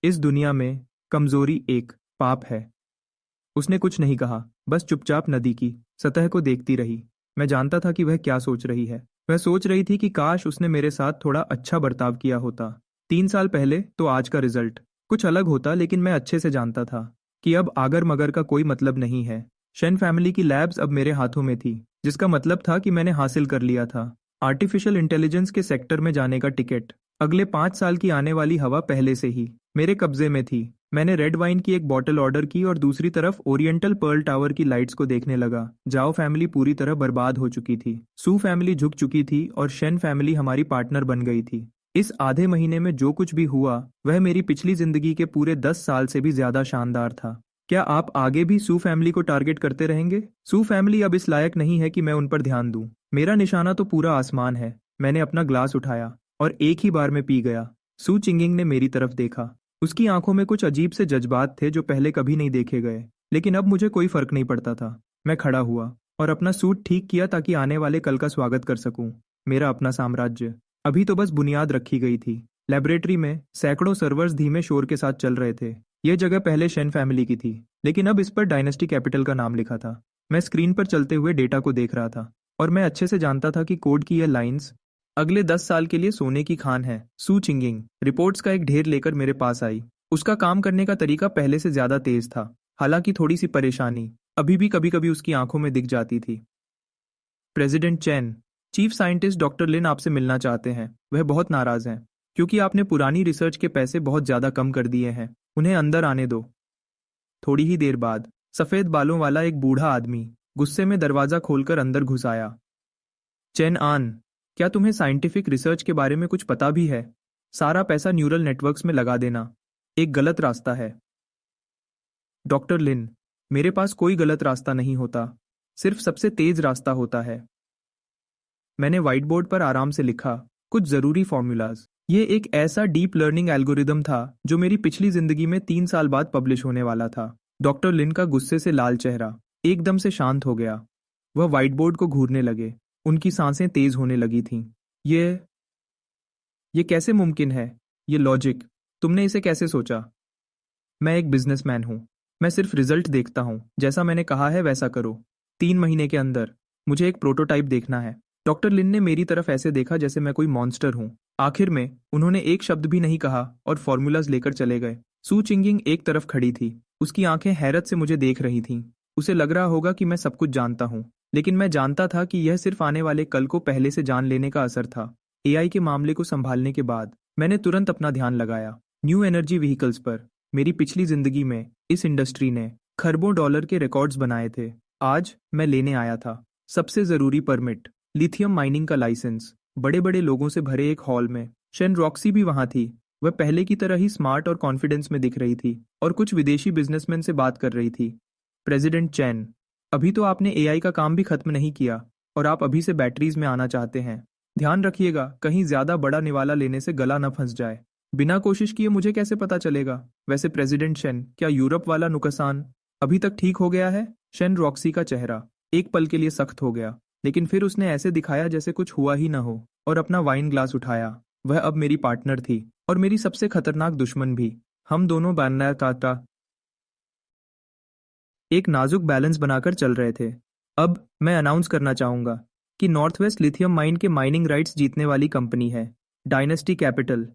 इस दुनिया में कमजोरी एक पाप है। उसने कुछ नहीं कहा, बस चुपचाप नदी की सतह को देखती रही। मैं जानता था कि वह क्या सोच रही है। वह सोच रही थी कि काश उसने मेरे साथ थोड़ा अच्छा बर्ताव किया होता। 3 साल पहले तो आज का रिजल्ट कुछ अलग होता, लेकिन मैं अच्छे से जानता था कि अब आगर मगर का कोई मतलब नहीं है। शेन फैमिली की लैब्स अब मेरे हाथों में थी, जिसका मतलब था कि मैंने हासिल कर लिया था आर्टिफिशियल इंटेलिजेंस के सेक्टर में जाने का टिकट। अगले 5 साल की आने वाली हवा पहले से ही मेरे कब्जे में थी। मैंने रेड वाइन की एक बॉटल ऑर्डर की और दूसरी तरफ ओरिएंटल पर्ल टावर की लाइट्स को देखने लगा। जाओ फैमिली पूरी तरह बर्बाद हो चुकी थी, सू फैमिली झुक चुकी थी और शेन फैमिली हमारी पार्टनर बन गई थी। इस आधे महीने में जो कुछ भी हुआ वह मेरी पिछली जिंदगी के पूरे 10 साल से भी ज्यादा शानदार था। क्या आप आगे भी सू फैमिली को टारगेट करते रहेंगे? सू फैमिली अब इस लायक नहीं है कि मैं उन पर ध्यान दूं। मेरा निशाना तो पूरा आसमान है। मैंने अपना ग्लास उठाया और एक ही बार में पी गया। सू चिंगिंग ने मेरी तरफ देखा। उसकी आंखों में कुछ अजीब से जज्बात थे जो पहले कभी नहीं देखे गए, लेकिन अब मुझे कोई फर्क नहीं पड़ता था। मैं खड़ा हुआ और अपना सूट ठीक किया ताकि आने वाले कल का स्वागत कर सकूं। मेरा अपना साम्राज्य अभी तो बस बुनियाद रखी गई थी। लेबोरेटरी में सैकड़ों सर्वर्स धीमे शोर के साथ चल रहे थे। यह जगह पहले शेन फैमिली की थी, लेकिन अब इस पर डायनेस्टी कैपिटल का नाम लिखा था। मैं स्क्रीन पर चलते हुए डेटा को देख रहा था और मैं अच्छे से जानता था कि कोड की यह लाइंस अगले 10 साल के लिए सोने की खान है। सू चिंगिंग रिपोर्ट्स का एक ढेर लेकर मेरे पास आई। उसका काम करने का तरीका पहले से ज्यादा तेज था, हालांकि थोड़ी सी परेशानी अभी भी कभी कभी उसकी आंखों में दिख जाती थी। प्रेसिडेंट चैन, चीफ साइंटिस्ट डॉक्टर लिन आपसे मिलना चाहते हैं। वह बहुत नाराज हैं क्योंकि आपने पुरानी रिसर्च के पैसे बहुत ज्यादा कम कर दिए हैं। उन्हें अंदर आने दो। थोड़ी ही देर बाद सफेद बालों वाला एक बूढ़ा आदमी गुस्से में दरवाजा खोलकर अंदर घुस आया। चेन आन, क्या तुम्हें साइंटिफिक रिसर्च के बारे में कुछ पता भी है? सारा पैसा न्यूरल नेटवर्क्स में लगा देना एक गलत रास्ता है। डॉक्टर लिन, मेरे पास कोई गलत रास्ता नहीं होता, सिर्फ सबसे तेज रास्ता होता है। मैंने व्हाइट बोर्ड पर आराम से लिखा कुछ जरूरी फॉर्मूलाज। ये एक ऐसा डीप लर्निंग एल्गोरिदम था जो मेरी पिछली जिंदगी में 3 साल बाद पब्लिश होने वाला था। डॉक्टर लिन का गुस्से से लाल चेहरा एकदम से शांत हो गया। वह व्हाइट बोर्ड को घूरने लगे। उनकी सांसें तेज होने लगी थीं। ये कैसे मुमकिन है? ये लॉजिक, तुमने इसे कैसे सोचा? मैं एक बिजनेसमैन हूँ। मैं सिर्फ रिजल्ट देखता हूँ। जैसा मैंने कहा है वैसा करो। 3 महीने के अंदर मुझे एक प्रोटोटाइप देखना है। डॉक्टर लिन ने मेरी तरफ ऐसे देखा जैसे मैं कोई मॉन्स्टर हूँ। आखिर में उन्होंने एक शब्द भी नहीं कहा और फॉर्मूलाज लेकर चले गए। सू चिंगिंग एक तरफ खड़ी थी। उसकी आंखें हैरत से मुझे देख रही थीं। उसे लग रहा होगा कि मैं सब कुछ जानता हूँ, लेकिन मैं जानता था कि यह सिर्फ आने वाले कल को पहले से जान लेने का असर था। एआई के मामले को संभालने के बाद मैंने तुरंत अपना ध्यान लगाया न्यू एनर्जी व्हीकल्स पर। मेरी पिछली जिंदगी में इस इंडस्ट्री ने खरबों डॉलर के रिकॉर्ड्स बनाए थे। आज मैं लेने आया था सबसे जरूरी परमिट, लिथियम माइनिंग का लाइसेंस। बड़े बड़े लोगों से भरे एक हॉल में शेन रॉक्सी भी वहां थी। वह पहले की तरह ही स्मार्ट और कॉन्फिडेंस में दिख रही थी और कुछ विदेशी बिजनेसमैन से बात कर रही थी। प्रेसिडेंट चैन, अभी तो आपने एआई का काम भी खत्म नहीं किया और आप अभी से बैटरीज में आना चाहते हैं। ध्यान रखिएगा कहीं ज्यादा बड़ा निवाला लेने से गला न फंस जाए। बिना कोशिश किए मुझे कैसे पता चलेगा? वैसे प्रेसिडेंट शेन, क्या यूरोप वाला नुकसान अभी तक ठीक हो गया है? शेन रॉक्सी का चेहरा एक पल के लिए सख्त हो गया, लेकिन फिर उसने ऐसे दिखाया जैसे कुछ हुआ ही ना हो और अपना वाइन ग्लास उठाया। वह अब मेरी पार्टनर थी और मेरी सबसे खतरनाक दुश्मन भी। हम दोनों बनना टाटा एक नाजुक बैलेंस बनाकर चल रहे थे। अब मैं अनाउंस करना चाहूंगा कि नॉर्थ वेस्ट लिथियम माइन के माइनिंग राइट्स जीतने वाली कंपनी है डायनेस्टी कैपिटल।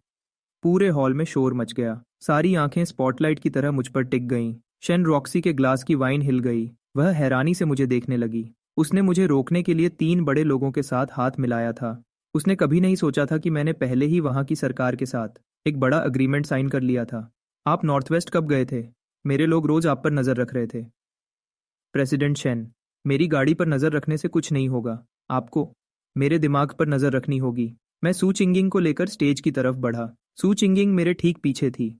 पूरे हॉल में शोर मच गया। सारी आंखें स्पॉटलाइट की तरह मुझ पर टिक गईं। शेन रॉक्सी के ग्लास की वाइन हिल गई। वह हैरानी से मुझे देखने लगी। उसने मुझे रोकने के लिए 3 बड़े लोगों के साथ हाथ मिलाया था। उसने कभी नहीं सोचा था कि मैंने पहले ही वहां की सरकार के साथ एक बड़ा अग्रीमेंट साइन कर लिया था। आप नॉर्थ वेस्ट कब गए थे? मेरे लोग रोज आप पर नजर रख रहे थे। प्रेसिडेंट शेन, मेरी गाड़ी पर नजर रखने से कुछ नहीं होगा। आपको मेरे दिमाग पर नजर रखनी होगी। मैं सू चिंगिंग को लेकर स्टेज की तरफ बढ़ा। सू चिंगिंग मेरे ठीक पीछे थी।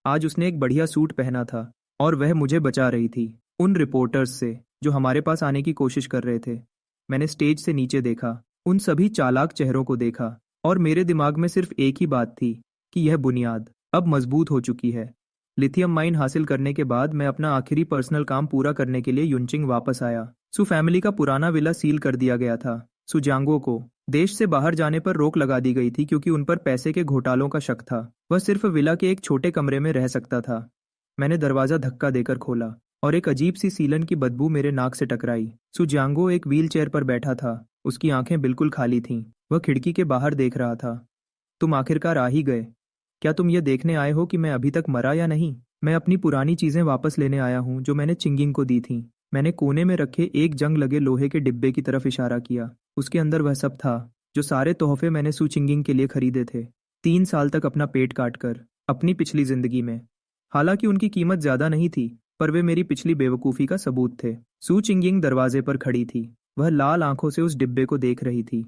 आज उसने एक बढ़िया सूट पहना था और वह मुझे बचा रही थी उन रिपोर्टर्स से जो हमारे पास आने की कोशिश कर रहे थे। मैंने स्टेज से नीचे देखा, उन सभी चालाक चेहरों को देखा और मेरे दिमाग में सिर्फ एक ही बात थी कि यह बुनियाद अब मजबूत हो चुकी है। लिथियम माइन हासिल करने के बाद मैं अपना आखिरी पर्सनल काम पूरा करने के लिए युनचिंग वापस आया। सु फैमिली का पुराना विला सील कर दिया गया था। सुजांगो को देश से बाहर जाने पर रोक लगा दी गई थी क्योंकि उन पर पैसे के घोटालों का शक था। वह सिर्फ विला के एक छोटे कमरे में रह सकता था। मैंने दरवाजा धक्का देकर खोला और एक अजीब सी सीलन की बदबू मेरे नाक से टकराई। सुजांगो एक व्हील चेयर पर बैठा था। उसकी आंखें बिल्कुल खाली थीं। वह खिड़की के बाहर देख रहा था। तुम आखिरकार आ ही गए। क्या तुम ये देखने आए हो कि मैं अभी तक मरा या नहीं? मैं अपनी पुरानी चीजें वापस लेने आया हूँ जो मैंने चिंगिंग को दी थीं। मैंने कोने में रखे एक जंग लगे लोहे के डिब्बे की तरफ इशारा किया। उसके अंदर वह सब था जो सारे तोहफे मैंने सू चिंगिंग के लिए खरीदे थे 3 साल तक अपना पेट काट कर अपनी पिछली जिंदगी में। हालांकि उनकी कीमत ज्यादा नहीं थी, पर वे मेरी पिछली बेवकूफ़ी का सबूत थे। सू चिंगिंग दरवाजे पर खड़ी थी। वह लाल आंखों से उस डिब्बे को देख रही थी।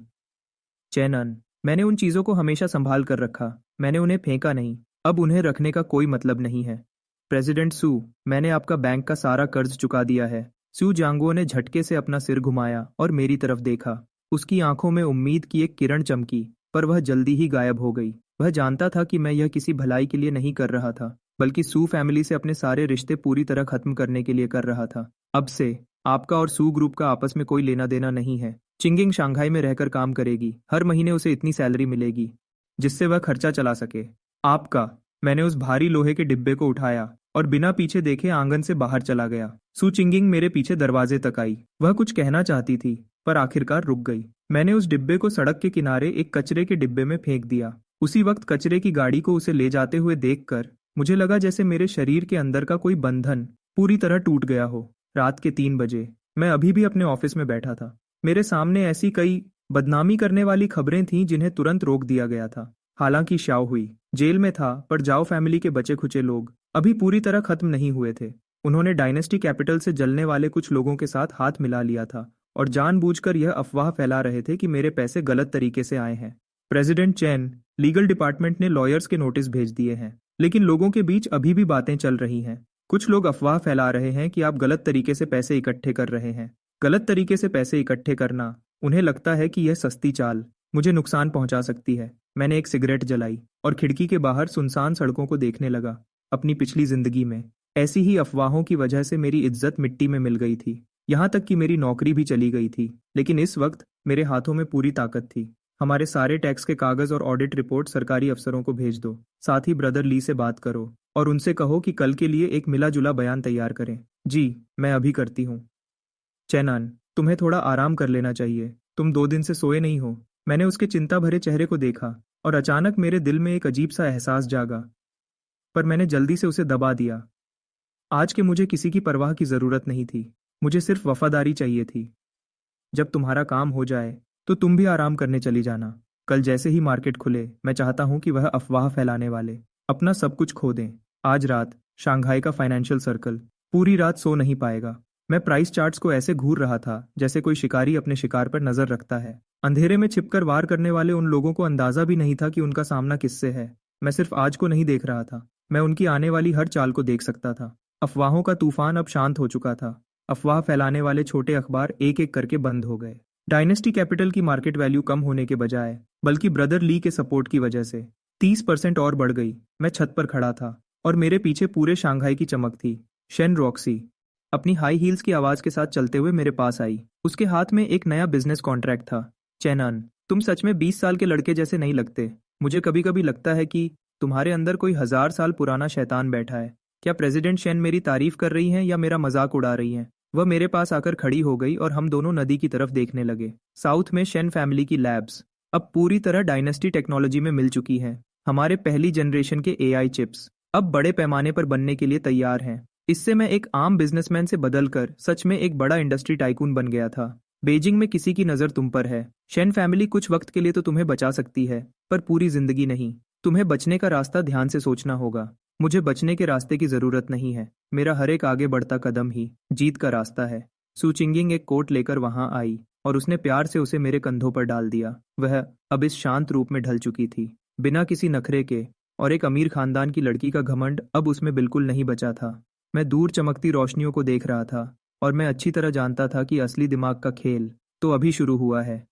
चैनन, मैंने उन चीजों को हमेशा संभाल कर रखा। मैंने उन्हें फेंका नहीं। अब उन्हें रखने का कोई मतलब नहीं है। प्रेसिडेंट सू, मैंने आपका बैंक का सारा कर्ज चुका दिया है। सू जांगुओ ने झटके से अपना सिर घुमाया और मेरी तरफ देखा। उसकी आंखों में उम्मीद की एक किरण चमकी, पर वह जल्दी ही गायब हो गई। वह जानता था कि मैं यह किसी भलाई के लिए नहीं कर रहा था, बल्कि सू फैमिली से अपने सारे रिश्ते पूरी तरह खत्म करने के लिए कर रहा था। अब से आपका और सू ग्रुप का आपस में कोई लेना देना नहीं है। चिंगिंग शंघाई में रहकर काम करेगी। हर महीने उसे इतनी सैलरी मिलेगी जिससे वह खर्चा चला सके। आपका। मैंने उस भारी लोहे के डिब्बे को उठाया और बिना पीछे देखे आंगन से बाहर चला गया। सू चिंगिंग मेरे पीछे दरवाजे तक आई। वह कुछ कहना चाहती थी, पर आखिरकार रुक गई। मैंने उस डिब्बे को सड़क के किनारे एक कचरे के डिब्बे में फेंक दिया। उसी वक्त कचरे की गाड़ी को उसे ले जाते हुए देखकर मुझे लगा जैसे मेरे शरीर के अंदर का कोई बंधन पूरी तरह टूट गया हो। रात के 3 बजे मैं अभी भी अपने ऑफिस में बैठा था। मेरे सामने ऐसी कई बदनामी करने वाली खबरें थीं जिन्हें तुरंत रोक दिया गया था। हालांकि शाओ हुई जेल में था, पर जाओ फैमिली के बचे खुचे लोग अभी पूरी तरह खत्म नहीं हुए थे। उन्होंने डायनेस्टी कैपिटल से जलने वाले कुछ लोगों के साथ हाथ मिला लिया था और जानबूझकर यह अफवाह फैला रहे थे कि मेरे पैसे गलत तरीके से आए हैं। प्रेसिडेंट चैन, लीगल डिपार्टमेंट ने लॉयर्स के नोटिस भेज दिए हैं, लेकिन लोगों के बीच अभी भी बातें चल रही हैं। कुछ लोग अफवाह फैला रहे हैं कि आप गलत तरीके से पैसे इकट्ठे कर रहे हैं। गलत तरीके से पैसे इकट्ठे करना, उन्हें लगता है कि यह सस्ती चाल मुझे नुकसान पहुंचा सकती है। मैंने एक सिगरेट जलाई और खिड़की के बाहर सुनसान सड़कों को देखने लगा। अपनी पिछली जिंदगी में ऐसी ही अफवाहों की वजह से मेरी इज्जत मिट्टी में मिल गई थी। यहाँ तक कि मेरी नौकरी भी चली गई थी। लेकिन इस वक्त मेरे हाथों में पूरी ताकत थी। हमारे सारे टैक्स के कागज और ऑडिट रिपोर्ट सरकारी अफसरों को भेज दो। साथ ही ब्रदर ली से बात करो और उनसे कहो कि कल के लिए एक मिला जुला बयान तैयार करें। जी, मैं अभी करती हूँ। चैनान, तुम्हें थोड़ा आराम कर लेना चाहिए। तुम 2 दिन से सोए नहीं हो। मैंने उसके चिंता भरे चेहरे को देखा और अचानक मेरे दिल में एक अजीब सा एहसास जागा, पर मैंने जल्दी से उसे दबा दिया। आज के मुझे किसी की परवाह की जरूरत नहीं थी। मुझे सिर्फ वफादारी चाहिए थी। जब तुम्हारा काम हो जाए तो तुम भी आराम करने चली जाना। कल जैसे ही मार्केट खुले, मैं चाहता हूं कि वह अफवाह फैलाने वाले अपना सब कुछ खो दें। आज रात शंघाई का फाइनेंशियल सर्कल पूरी रात सो नहीं पाएगा। मैं प्राइस चार्ट्स को ऐसे घूर रहा था जैसे कोई शिकारी अपने शिकार पर नजर रखता है। अंधेरे में छिपकर वार करने वाले उन लोगों को अंदाजा भी नहीं था कि उनका सामना किससे है। मैं सिर्फ आज को नहीं देख रहा था, मैं उनकी आने वाली हर चाल को देख सकता था। अफवाहों का तूफान अब शांत हो चुका था। अफवाह फैलाने वाले छोटे अखबार एक एक करके बंद हो गए। डायनेस्टी कैपिटल की मार्केट वैल्यू कम होने के बजाय बल्कि ब्रदर ली के सपोर्ट की वजह से 30% और बढ़ गई। मैं छत पर खड़ा था और मेरे पीछे पूरे शंघाई की चमक थी। शेन रॉक्सी अपनी हाई हील्स की आवाज के साथ चलते हुए मेरे पास आई। उसके हाथ में एक नया बिजनेस कॉन्ट्रैक्ट था। चैनन, तुम सच में 20 साल के लड़के जैसे नहीं लगते। मुझे कभी कभी लगता है कि तुम्हारे अंदर कोई 1000 साल पुराना शैतान बैठा है। क्या प्रेसिडेंट शेन मेरी तारीफ कर रही हैं या मेरा मजाक उड़ा रही हैं? वह मेरे पास आकर खड़ी हो गई और हम दोनों नदी की तरफ देखने लगे। साउथ में शेन फैमिली की लैब्स अब पूरी तरह डायनेस्टी टेक्नोलॉजी में मिल चुकी हैं। हमारे पहली जनरेशन के एआई चिप्स अब बड़े पैमाने पर बनने के लिए तैयार हैं। इससे मैं एक आम बिजनेसमैन से बदलकर सच में एक बड़ा इंडस्ट्री टाइकून बन गया था। बीजिंग में किसी की नज़र तुम पर है। शेन फैमिली कुछ वक्त के लिए तो तुम्हें बचा सकती है, पर पूरी जिंदगी नहीं। तुम्हें बचने का रास्ता ध्यान से सोचना होगा। मुझे बचने के रास्ते की जरूरत नहीं है। मेरा हर एक आगे बढ़ता कदम ही जीत का रास्ता है। सू चिंगिंग एक कोट लेकर वहां आई और उसने प्यार से उसे मेरे कंधों पर डाल दिया। वह अब इस शांत रूप में ढल चुकी थी, बिना किसी नखरे के, और एक अमीर खानदान की लड़की का घमंड अब उसमें बिल्कुल नहीं बचा था। मैं दूर चमकती रोशनियों को देख रहा था और मैं अच्छी तरह जानता था कि असली दिमाग का खेल तो अभी शुरू हुआ है।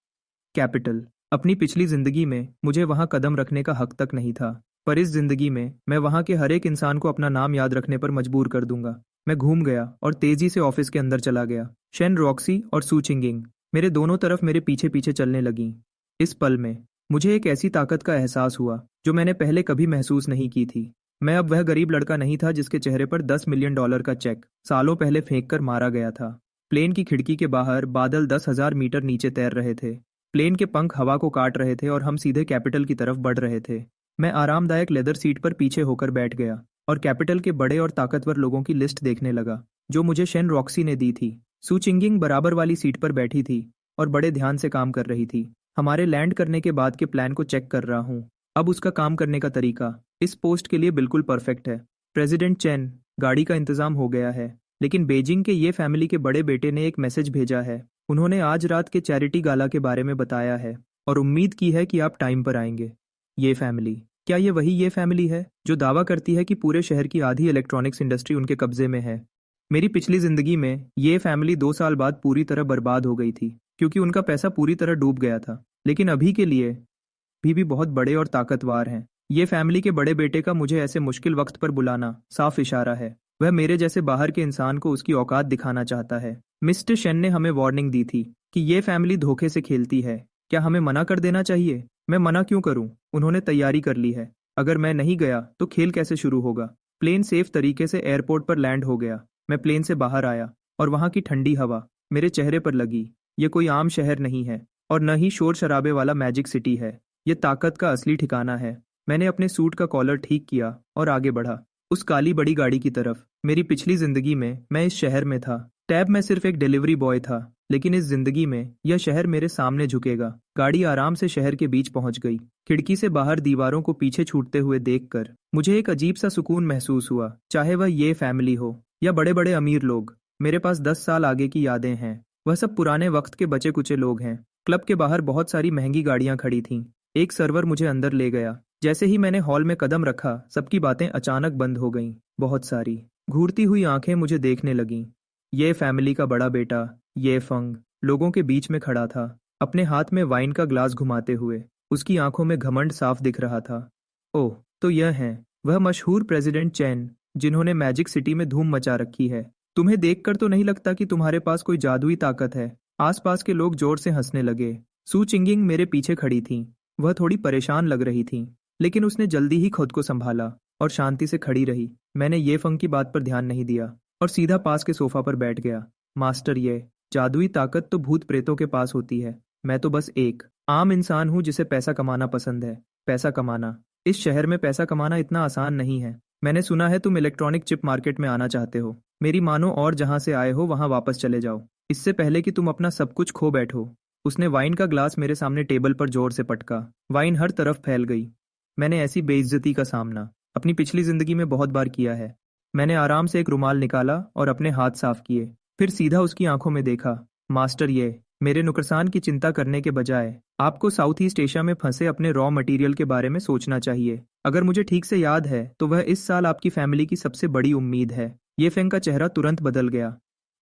कैपिटल। अपनी पिछली जिंदगी में मुझे वहां कदम रखने का हक तक नहीं था, पर इस जिंदगी में मैं वहां के हर एक इंसान को अपना नाम याद रखने पर मजबूर कर दूंगा। मैं घूम गया और तेजी से ऑफिस के अंदर चला गया। शेन रॉक्सी और सू चिंगिंग मेरे दोनों तरफ मेरे पीछे पीछे चलने लगीं। इस पल में मुझे एक ऐसी ताकत का एहसास हुआ जो मैंने पहले कभी महसूस नहीं की थी। मैं अब वह गरीब लड़का नहीं था जिसके चेहरे पर $10 मिलियन का चेक सालों पहले फेंक कर मारा गया था। प्लेन की खिड़की के बाहर बादल 10,000 मीटर नीचे तैर रहे थे। प्लेन के पंख हवा को काट रहे थे और हम सीधे कैपिटल की तरफ बढ़ रहे थे। मैं आरामदायक लेदर सीट पर पीछे होकर बैठ गया और कैपिटल के बड़े और ताकतवर लोगों की लिस्ट देखने लगा जो मुझे शेन रॉक्सी ने दी थी। सू चिंगिंग बराबर वाली सीट पर बैठी थी और बड़े ध्यान से काम कर रही थी। हमारे लैंड करने के बाद के प्लान को चेक कर रहा हूँ। अब उसका काम करने का तरीका इस पोस्ट के लिए बिल्कुल परफेक्ट है। प्रेसिडेंट चेन, गाड़ी का इंतजाम हो गया है, लेकिन बीजिंग के ये फैमिली के बड़े बेटे ने एक मैसेज भेजा है। उन्होंने आज रात के चैरिटी गाला के बारे में बताया है और उम्मीद की है कि आप टाइम पर आएंगे। ये फैमिली, क्या ये वही ये फैमिली है जो दावा करती है कि पूरे शहर की आधी इलेक्ट्रॉनिक्स इंडस्ट्री उनके कब्जे में है? मेरी पिछली जिंदगी में ये फैमिली 2 साल बाद पूरी तरह बर्बाद हो गई थी क्योंकि उनका पैसा पूरी तरह डूब गया था। लेकिन अभी के लिए भी बहुत बड़े और ताकतवर हैं। ये फैमिली के बड़े बेटे का मुझे ऐसे मुश्किल वक्त पर बुलाना साफ इशारा है। वह मेरे जैसे बाहर के इंसान को उसकी औकात दिखाना चाहता है। मिस्टर शेन ने हमें वार्निंग दी थी कि ये फैमिली धोखे से खेलती है। क्या हमें मना कर देना चाहिए? मैं मना क्यों करूं? उन्होंने तैयारी कर ली है। अगर मैं नहीं गया तो खेल कैसे शुरू होगा? प्लेन सेफ तरीके से एयरपोर्ट पर लैंड हो गया। मैं प्लेन से बाहर आया और वहां की ठंडी हवा मेरे चेहरे पर लगी। ये कोई आम शहर नहीं है और न ही शोर शराबे वाला मैजिक सिटी है। ये ताकत का असली ठिकाना है। मैंने अपने सूट का कॉलर ठीक किया और आगे बढ़ा उस काली बड़ी गाड़ी की तरफ। मेरी पिछली जिंदगी में मैं इस शहर में था। टैब में सिर्फ एक डिलीवरी बॉय था, लेकिन इस जिंदगी में यह शहर मेरे सामने झुकेगा। गाड़ी आराम से शहर के बीच पहुंच गई। खिड़की से बाहर दीवारों को पीछे छूटते हुए देखकर मुझे एक अजीब सा सुकून महसूस हुआ। चाहे वह ये फैमिली हो या बड़े बड़े अमीर लोग, मेरे पास 10 साल आगे की यादें हैं। वह सब पुराने वक्त के बचे कुचे लोग हैं। क्लब के बाहर बहुत सारी महंगी गाड़ियां खड़ी थीं। एक सर्वर मुझे अंदर ले गया। जैसे ही मैंने हॉल में कदम रखा, सबकी बातें अचानक बंद हो गईं। बहुत सारी घूरती हुई आंखें मुझे देखने लगीं। ये फैमिली का बड़ा बेटा, ये फंग, लोगों के बीच में खड़ा था, अपने हाथ में वाइन का ग्लास घुमाते हुए। उसकी आंखों में घमंड साफ दिख रहा था। ओह, तो यह हैं वह मशहूर प्रेसिडेंट चैन, जिन्होंने मैजिक सिटी में धूम मचा रखी है। तुम्हें देखकर तो नहीं लगता कि तुम्हारे पास कोई जादुई ताकत है। आसपास के लोग जोर से हंसने लगे। सू चिंगिंग मेरे पीछे खड़ी थी। वह थोड़ी परेशान लग रही थी, लेकिन उसने जल्दी ही खुद को संभाला और शांति से खड़ी रही। मैंने ये फंग की बात पर ध्यान नहीं दिया और सीधा पास के सोफा पर बैठ गया। मास्टर, ये जादुई ताकत तो भूत प्रेतों के पास होती है। मैं तो बस एक आम इंसान हूँ जिसे पैसा कमाना पसंद है। पैसा कमाना, इस शहर में पैसा कमाना इतना आसान नहीं है। मैंने सुना है तुम इलेक्ट्रॉनिक चिप मार्केट में आना चाहते हो। मेरी मानो और जहां से आए हो वहां वापस चले जाओ, इससे पहले कि तुम अपना सब कुछ खो बैठो। उसने वाइन का ग्लास मेरे सामने टेबल पर जोर से पटका। वाइन हर तरफ फैल गई। मैंने ऐसी बेइज्जती का सामना अपनी पिछली जिंदगी में बहुत बार किया है। मैंने आराम से एक रुमाल निकाला और अपने हाथ साफ किए। फिर सीधा उसकी आंखों में देखा। मास्टर, ये मेरे नुकसान की चिंता करने के बजाय आपको साउथ ईस्ट एशिया में फंसे अपने रॉ मटेरियल के बारे में सोचना चाहिए। अगर मुझे ठीक से याद है तो वह इस साल आपकी फैमिली की सबसे बड़ी उम्मीद है। ये फेंग का चेहरा तुरंत बदल गया।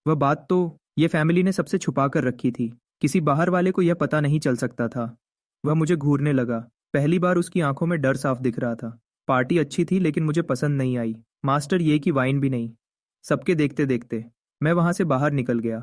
वह बात तो ये फैमिली ने सबसे छुपा कर रखी थी। किसी बाहर वाले को यह पता नहीं चल सकता था। वह मुझे घूरने लगा। पहली बार उसकी आंखों में डर साफ दिख रहा था। पार्टी अच्छी थी लेकिन मुझे पसंद नहीं आई। मास्टर, ये की वाइन भी नहीं। सबके देखते देखते मैं वहां से बाहर निकल गया।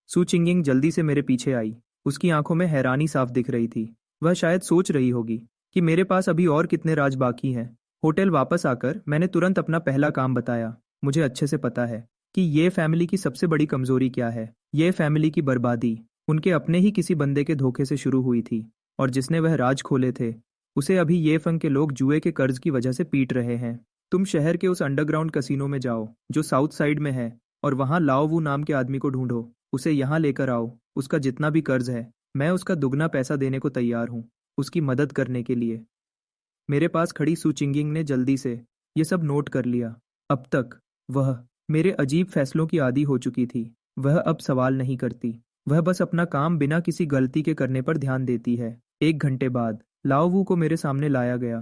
सू चिंगिंग जल्दी से मेरे पीछे आई। उसकी आंखों में हैरानी साफ दिख रही थी। वह शायद सोच रही होगी कि मेरे पास अभी और कितने राज बाकी हैं। होटल वापस आकर मैंने तुरंत अपना पहला काम बताया। मुझे अच्छे से पता है कि ये फैमिली की सबसे बड़ी कमजोरी क्या है। ये फैमिली की बर्बादी उनके अपने ही किसी बंदे के धोखे से शुरू हुई थी, और जिसने वह राज खोले थे उसे अभी ये फंग के लोग जुए के कर्ज की वजह से पीट रहे हैं। तुम शहर के उस अंडरग्राउंड कसीनो में जाओ जो साउथ साइड में है, और वहां लाओ वू नाम के आदमी को ढूंढो। उसे यहाँ लेकर आओ। उसका जितना भी कर्ज है मैं उसका दुगना पैसा देने को तैयार हूँ, उसकी मदद करने के लिए। मेरे पास खड़ी सू चिंगिंग ने जल्दी से ये सब नोट कर लिया। अब तक वह मेरे अजीब फैसलों की आदी हो चुकी थी। वह अब सवाल नहीं करती। वह बस अपना काम बिना किसी गलती के करने पर ध्यान देती है। 1 घंटे बाद लाओ वू को मेरे सामने लाया गया।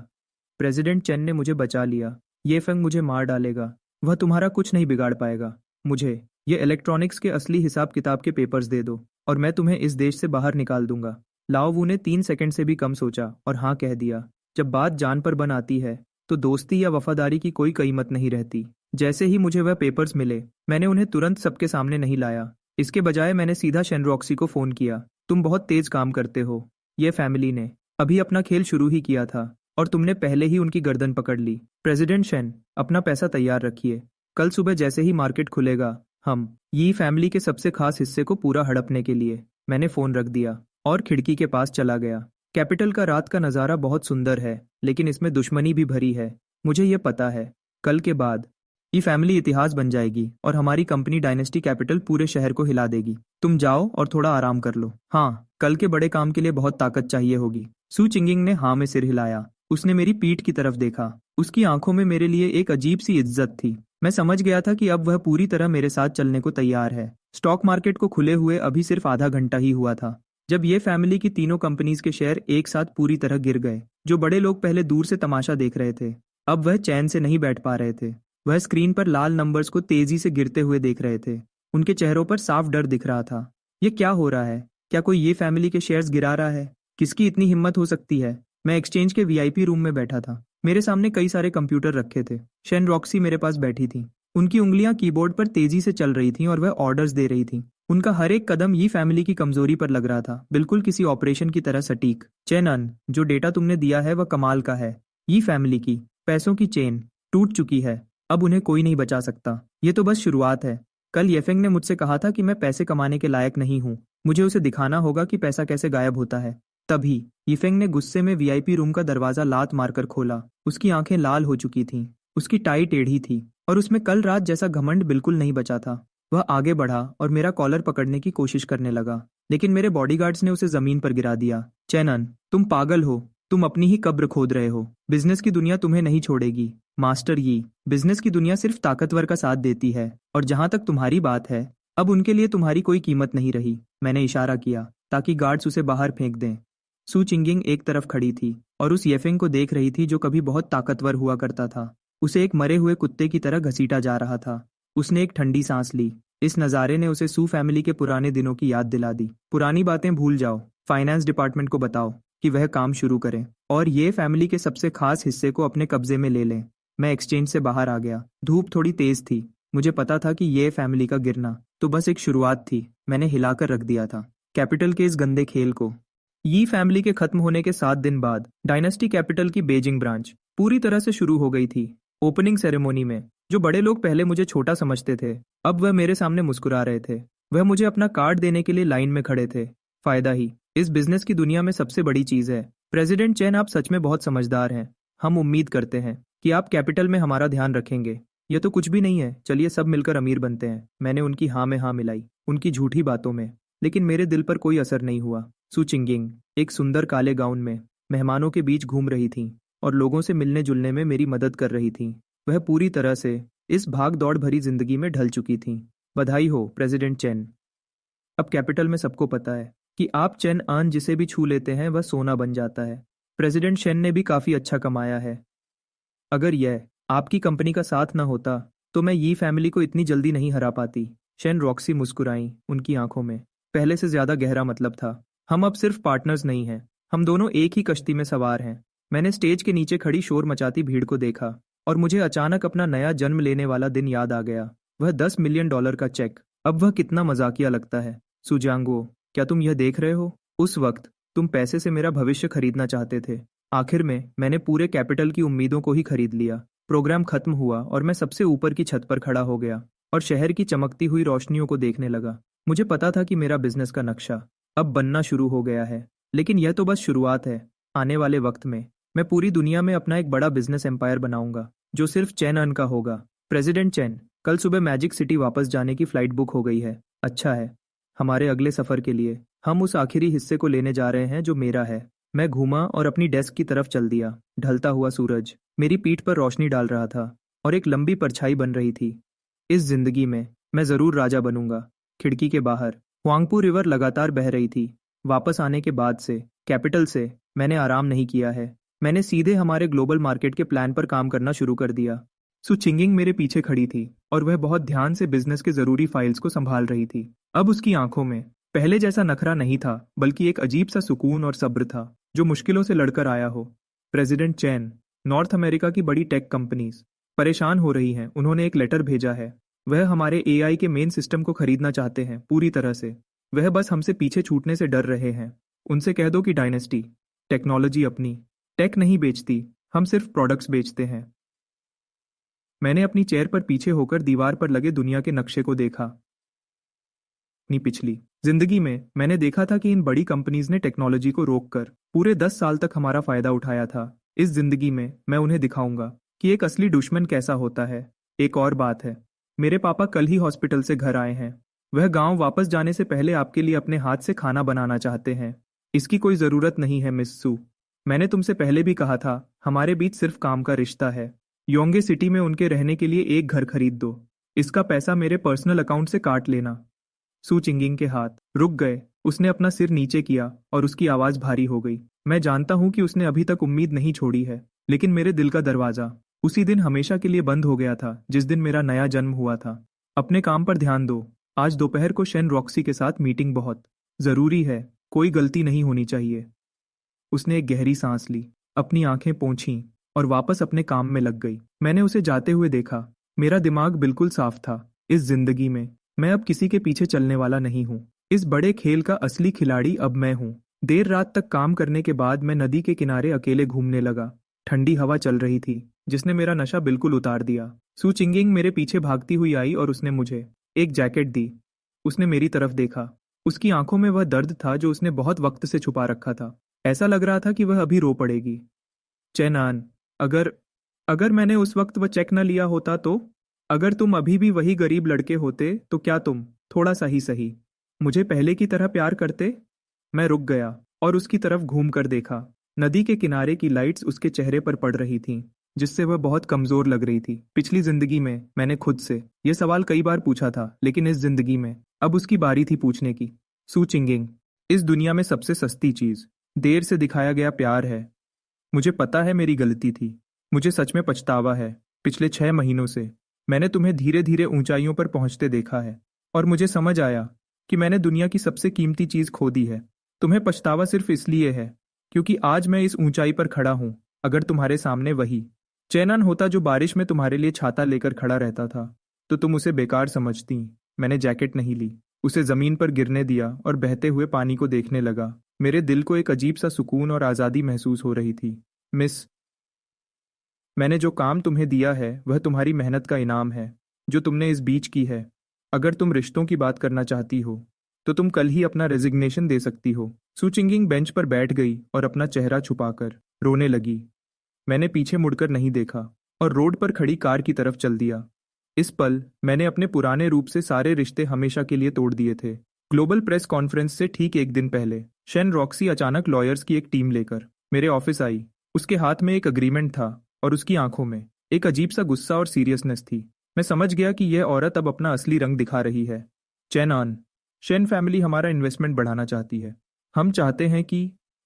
प्रेसिडेंट चेन ने मुझे बचा लिया। ये फंग मुझे मार डालेगा। वह तुम्हारा कुछ नहीं बिगाड़ पाएगा। मुझे ये इलेक्ट्रॉनिक्स के असली हिसाब किताब के पेपर्स दे दो और मैं तुम्हें इस देश से बाहर निकाल दूंगा। लाओ वू ने 3 सेकंड से भी कम सोचा और हाँ कह दिया। जब बात जान पर बन आती है तो दोस्ती या वफादारी की कोई कीमत नहीं रहती। जैसे ही मुझे वह पेपर्स मिले मैंने उन्हें तुरंत सबके सामने नहीं लाया। इसके बजाय मैंने सीधा शेनरॉक्सी को फोन किया। तुम बहुत तेज काम करते हो। ये फैमिली ने अभी अपना खेल शुरू ही किया था और तुमने पहले ही उनकी गर्दन पकड़ ली। प्रेसिडेंट शेन, अपना पैसा तैयार रखिए। कल सुबह जैसे ही मार्केट खुलेगा हम ये फैमिली के सबसे खास हिस्से को पूरा हड़पने के लिए। मैंने फोन रख दिया और खिड़की के पास चला गया। कैपिटल का रात का नज़ारा बहुत सुंदर है लेकिन इसमें दुश्मनी भी भरी है। मुझे ये पता है कल के बाद ये फैमिली इतिहास बन जाएगी और हमारी कंपनी डायनेस्टी कैपिटल पूरे शहर को हिला देगी। तुम जाओ और थोड़ा आराम कर लो। हाँ, कल के बड़े काम के लिए बहुत ताकत चाहिए होगी। सू चिंगिंग ने हाँ में सिर हिलाया। उसने मेरी पीठ की तरफ देखा। उसकी आंखों में मेरे लिए एक अजीब सी इज्जत थी। मैं समझ गया था कि अब वह पूरी तरह मेरे साथ चलने को तैयार है। स्टॉक मार्केट को खुले हुए अभी सिर्फ आधा घंटा ही हुआ था जब ये फैमिली की तीनों कंपनीज के शेयर एक साथ पूरी तरह गिर गए। जो बड़े लोग पहले दूर से तमाशा देख रहे थे अब वह चैन से नहीं बैठ पा रहे थे। वह स्क्रीन पर लाल नंबर्स को तेजी से गिरते हुए देख रहे थे। उनके चेहरों पर साफ डर दिख रहा था। ये क्या हो रहा है? क्या कोई ये फैमिली के शेयर्स गिरा रहा है? किसकी इतनी हिम्मत हो सकती है? मैं एक्सचेंज के वीआईपी रूम में बैठा था। मेरे सामने कई सारे कंप्यूटर रखे थे। शेन रॉक्सी मेरे पास बैठी थी। उनकी उंगलियां कीबोर्ड पर तेजी से चल रही थीं और वह ऑर्डर्स दे रही थी। उनका हर एक कदम ये फैमिली की कमजोरी पर लग रहा था, बिल्कुल किसी ऑपरेशन की तरह सटीक। चेनन, जो डेटा तुमने दिया है वह कमाल का है। ये फैमिली की पैसों की चेन टूट चुकी है। अब उन्हें कोई नहीं बचा सकता। ये तो बस शुरुआत है। कल येफेंग ने मुझसे कहा था कि मैं पैसे कमाने के लायक नहीं हूँ। मुझे उसे दिखाना होगा कि पैसा कैसे गायब होता है। तभी येफेंग ने गुस्से में वीआईपी रूम का दरवाजा लात मारकर खोला। उसकी आंखें लाल हो चुकी थीं। उसकी टाई टेढ़ी थी और उसमें कल रात जैसा घमंड बिल्कुल नहीं बचा था। वह आगे बढ़ा और मेरा कॉलर पकड़ने की कोशिश करने लगा, लेकिन मेरे बॉडीगार्ड्स ने उसे जमीन पर गिरा दिया। चैनन, तुम पागल हो। तुम अपनी ही कब्र खोद रहे हो। बिजनेस की दुनिया तुम्हें नहीं छोड़ेगी। मास्टर यी, बिजनेस की दुनिया सिर्फ ताकतवर का साथ देती है, और जहां तक तुम्हारी बात है अब उनके लिए तुम्हारी कोई कीमत नहीं रही। मैंने इशारा किया ताकि गार्ड्स उसे बाहर फेंक दें। सू चिंगिंग एक तरफ खड़ी थी और उस येफेंग को देख रही थी जो कभी बहुत ताकतवर हुआ करता था। उसे एक मरे हुए कुत्ते की तरह घसीटा जा रहा था। उसने एक ठंडी सांस ली। इस नज़ारे ने उसे सू फैमिली के पुराने दिनों की याद दिला दी। पुरानी बातें भूल जाओ। फाइनेंस डिपार्टमेंट को बताओ कि वह काम शुरू करें और ये फैमिली के सबसे खास हिस्से को अपने कब्जे में ले लें। मैं एक्सचेंज से बाहर आ गया। धूप थोड़ी तेज थी। मुझे पता था कि ये फैमिली का गिरना तो बस एक शुरुआत थी। मैंने हिलाकर रख दिया था कैपिटल के इस गंदे खेल को। यी फैमिली के खत्म होने के 7 दिन बाद डायनेस्टी कैपिटल की बेजिंग ब्रांच पूरी तरह से शुरू हो गई थी। ओपनिंग सेरेमनी में जो बड़े लोग पहले मुझे छोटा समझते थे अब वह मेरे सामने मुस्कुरा रहे थे। वह मुझे अपना कार्ड देने के लिए लाइन में खड़े थे। फायदा ही इस बिजनेस की दुनिया में सबसे बड़ी चीज है। प्रेसिडेंट चेन, आप सच में बहुत समझदार हैं। हम उम्मीद करते हैं कि आप कैपिटल में हमारा ध्यान रखेंगे। यह तो कुछ भी नहीं है, चलिए सब मिलकर अमीर बनते हैं। मैंने उनकी हाँ में हाँ मिलाई, उनकी झूठी बातों में, लेकिन मेरे दिल पर कोई असर नहीं हुआ। सू चिंगिंग एक सुंदर काले गाउन में मेहमानों के बीच घूम रही थी और लोगों से मिलने जुलने में मेरी मदद कर रही थी। वह पूरी तरह से इस भाग दौड़ भरी जिंदगी में ढल चुकी थीं। बधाई हो प्रेसिडेंट चेन। अब कैपिटल में सबको पता है कि आप चेन आन जिसे भी छू लेते हैं वह सोना बन जाता है। प्रेसिडेंट शेन ने भी काफी अच्छा कमाया है। अगर यह आपकी कंपनी का साथ न होता तो मैं यी फैमिली को इतनी जल्दी नहीं हरा पाती। शेन रॉक्सी मुस्कुराई, उनकी आंखों में पहले से ज्यादा गहरा मतलब था। हम अब सिर्फ पार्टनर्स नहीं हैं, हम दोनों एक ही कश्ती में सवार हैं। मैंने स्टेज के नीचे खड़ी शोर मचाती भीड़ को देखा और मुझे अचानक अपना नया जन्म लेने वाला दिन याद आ गया। वह $10 मिलियन का चेक, अब वह कितना मजाकिया लगता है। सुजांगो, क्या तुम यह देख रहे हो? उस वक्त तुम पैसे से मेरा भविष्य खरीदना चाहते थे। आखिर में मैंने पूरे कैपिटल की उम्मीदों को ही खरीद लिया। प्रोग्राम खत्म हुआ और मैं सबसे ऊपर की छत पर खड़ा हो गया और शहर की चमकती हुई रोशनियों को देखने लगा। मुझे पता था कि मेरा बिजनेस का नक्शा अब बनना शुरू हो गया है, लेकिन यह तो बस शुरुआत है। आने वाले वक्त में मैं पूरी दुनिया में अपना एक बड़ा बिजनेस एम्पायर बनाऊंगा जो सिर्फ चेन अन का होगा। प्रेसिडेंट चेन, कल सुबह मैजिक सिटी वापस जाने की फ्लाइट बुक हो गई है। अच्छा है, हमारे अगले सफर के लिए हम उस आखिरी हिस्से को लेने जा रहे हैं जो मेरा है। मैं घूमा और अपनी डेस्क की तरफ चल दिया। ढलता हुआ सूरज मेरी पीठ पर रोशनी डाल रहा था और एक लंबी परछाई बन रही थी। इस जिंदगी में मैं जरूर राजा बनूंगा। खिड़की के बाहर हुआंगपू रिवर लगातार बह रही थी। वापस आने के बाद से कैपिटल से मैंने आराम नहीं किया है। मैंने सीधे हमारे ग्लोबल मार्केट के प्लान पर काम करना शुरू कर दिया। सु चिंगिंग मेरे पीछे खड़ी थी और वह बहुत ध्यान से बिजनेस के जरूरी फाइल्स को संभाल रही थी। अब उसकी आंखों में पहले जैसा नखरा नहीं था, बल्कि एक अजीब सा सुकून और सब्र था जो मुश्किलों से लड़कर आया हो। प्रेसिडेंट चैन, नॉर्थ अमेरिका की बड़ी टेक कंपनीज परेशान हो रही हैं। उन्होंने एक लेटर भेजा है। वह हमारे एआई के मेन सिस्टम को खरीदना चाहते हैं पूरी तरह से। वह बस हमसे पीछे छूटने से डर रहे हैं। उनसे कह दो कि डायनेस्टी टेक्नोलॉजी अपनी टेक नहीं बेचती, हम सिर्फ प्रोडक्ट्स बेचते हैं। मैंने अपनी चेयर पर पीछे होकर दीवार पर लगे दुनिया के नक्शे को देखा। अपनी पिछली जिंदगी में मैंने देखा था कि इन बड़ी कंपनीज ने टेक्नोलॉजी को रोककर पूरे 10 साल तक हमारा फायदा उठाया था। इस जिंदगी में मैं उन्हें दिखाऊंगा कि एक असली दुश्मन कैसा होता है। एक और बात है, मेरे पापा कल ही हॉस्पिटल से घर आए हैं। वह गांव वापस जाने से पहले आपके लिए अपने हाथ से खाना बनाना चाहते हैं। इसकी कोई जरूरत नहीं है मिस सू। मैंने तुमसे पहले भी कहा था, हमारे बीच सिर्फ काम का रिश्ता है। योंगे सिटी में उनके रहने के लिए एक घर खरीद दो। इसका पैसा मेरे पर्सनल अकाउंट से काट लेना। सू चिंगिंग के हाथ रुक गए। उसने अपना सिर नीचे किया और उसकी आवाज भारी हो गई। मैं जानता हूं कि उसने अभी तक उम्मीद नहीं छोड़ी है, लेकिन मेरे दिल का दरवाजा उसी दिन हमेशा के लिए बंद हो गया था जिस दिन मेरा नया जन्म हुआ था। अपने काम पर ध्यान दो। आज दोपहर को शेन रॉक्सी के साथ मीटिंग बहुत जरूरी है। कोई गलती नहीं होनी चाहिए। उसने एक गहरी सांस ली, अपनी आंखें पोंछीं और वापस अपने काम में लग गई। मैंने उसे जाते हुए देखा। मेरा दिमाग बिल्कुल साफ था। इस जिंदगी में मैं अब किसी के पीछे चलने वाला नहीं हूँ। इस बड़े खेल का असली खिलाड़ी अब मैं हूँ। देर रात तक काम करने के बाद मैं नदी के किनारे अकेले घूमने लगा। ठंडी हवा चल रही थी जिसने मेरा नशा बिल्कुल उतार दिया। सू चिंगिंग मेरे पीछे भागती हुई आई और उसने मुझे एक जैकेट दी। उसने मेरी तरफ देखा। उसकी आंखों में वह दर्द था जो उसने बहुत वक्त से छुपा रखा था। ऐसा लग रहा था कि वह अभी रो पड़ेगी। चेनान, अगर अगर मैंने उस वक्त वह चेक न लिया होता तो? अगर तुम अभी भी वही गरीब लड़के होते तो क्या तुम थोड़ा सा ही सही मुझे पहले की तरह प्यार करते? मैं रुक गया और उसकी तरफ घूम कर देखा। नदी के किनारे की लाइट्स उसके चेहरे पर पड़ रही थीं, जिससे वह बहुत कमजोर लग रही थी। पिछली जिंदगी में मैंने खुद से यह सवाल कई बार पूछा था, लेकिन इस जिंदगी में अब उसकी बारी थी पूछने की। सू चिंगिंग, इस दुनिया में सबसे सस्ती चीज देर से दिखाया गया प्यार है। मुझे पता है मेरी गलती थी। मुझे सच में पछतावा है। पिछले 6 महीनों से मैंने तुम्हें धीरे धीरे ऊंचाइयों पर पहुंचते देखा है और मुझे समझ आया कि मैंने दुनिया की सबसे कीमती चीज खो दी है। तुम्हें पछतावा सिर्फ इसलिए है क्योंकि आज मैं इस ऊंचाई पर खड़ा हूं। अगर तुम्हारे सामने वही चैनन होता जो बारिश में तुम्हारे लिए छाता लेकर खड़ा रहता था, तो तुम उसे बेकार समझती। मैंने जैकेट नहीं ली, उसे जमीन पर गिरने दिया और बहते हुए पानी को देखने लगा। मेरे दिल को एक अजीब सा सुकून और आज़ादी महसूस हो रही थी। मिस, मैंने जो काम तुम्हें दिया है वह तुम्हारी मेहनत का इनाम है जो तुमने इस बीच की है। अगर तुम रिश्तों की बात करना चाहती हो तो तुम कल ही अपना रेजिग्नेशन दे सकती हो। सू चिंगिंग बेंच पर बैठ गई और अपना चेहरा छुपाकर रोने लगी। मैंने पीछे मुड़कर नहीं देखा और रोड पर खड़ी कार की तरफ चल दिया। इस पल मैंने अपने पुराने रूप से सारे रिश्ते हमेशा के लिए तोड़ दिए थे। ग्लोबल प्रेस कॉन्फ्रेंस से ठीक एक दिन पहले शेन रॉक्सी अचानक लॉयर्स की एक टीम लेकर मेरे ऑफिस आई। उसके हाथ में एक अग्रीमेंट था और उसकी आंखों में एक अजीब सा गुस्सा और सीरियसनेस थी। मैं समझ गया कि यह औरत अब अपना असली रंग दिखा रही है। चेनान, शेन फैमिली हमारा इन्वेस्टमेंट बढ़ाना चाहती है। हम चाहते हैं कि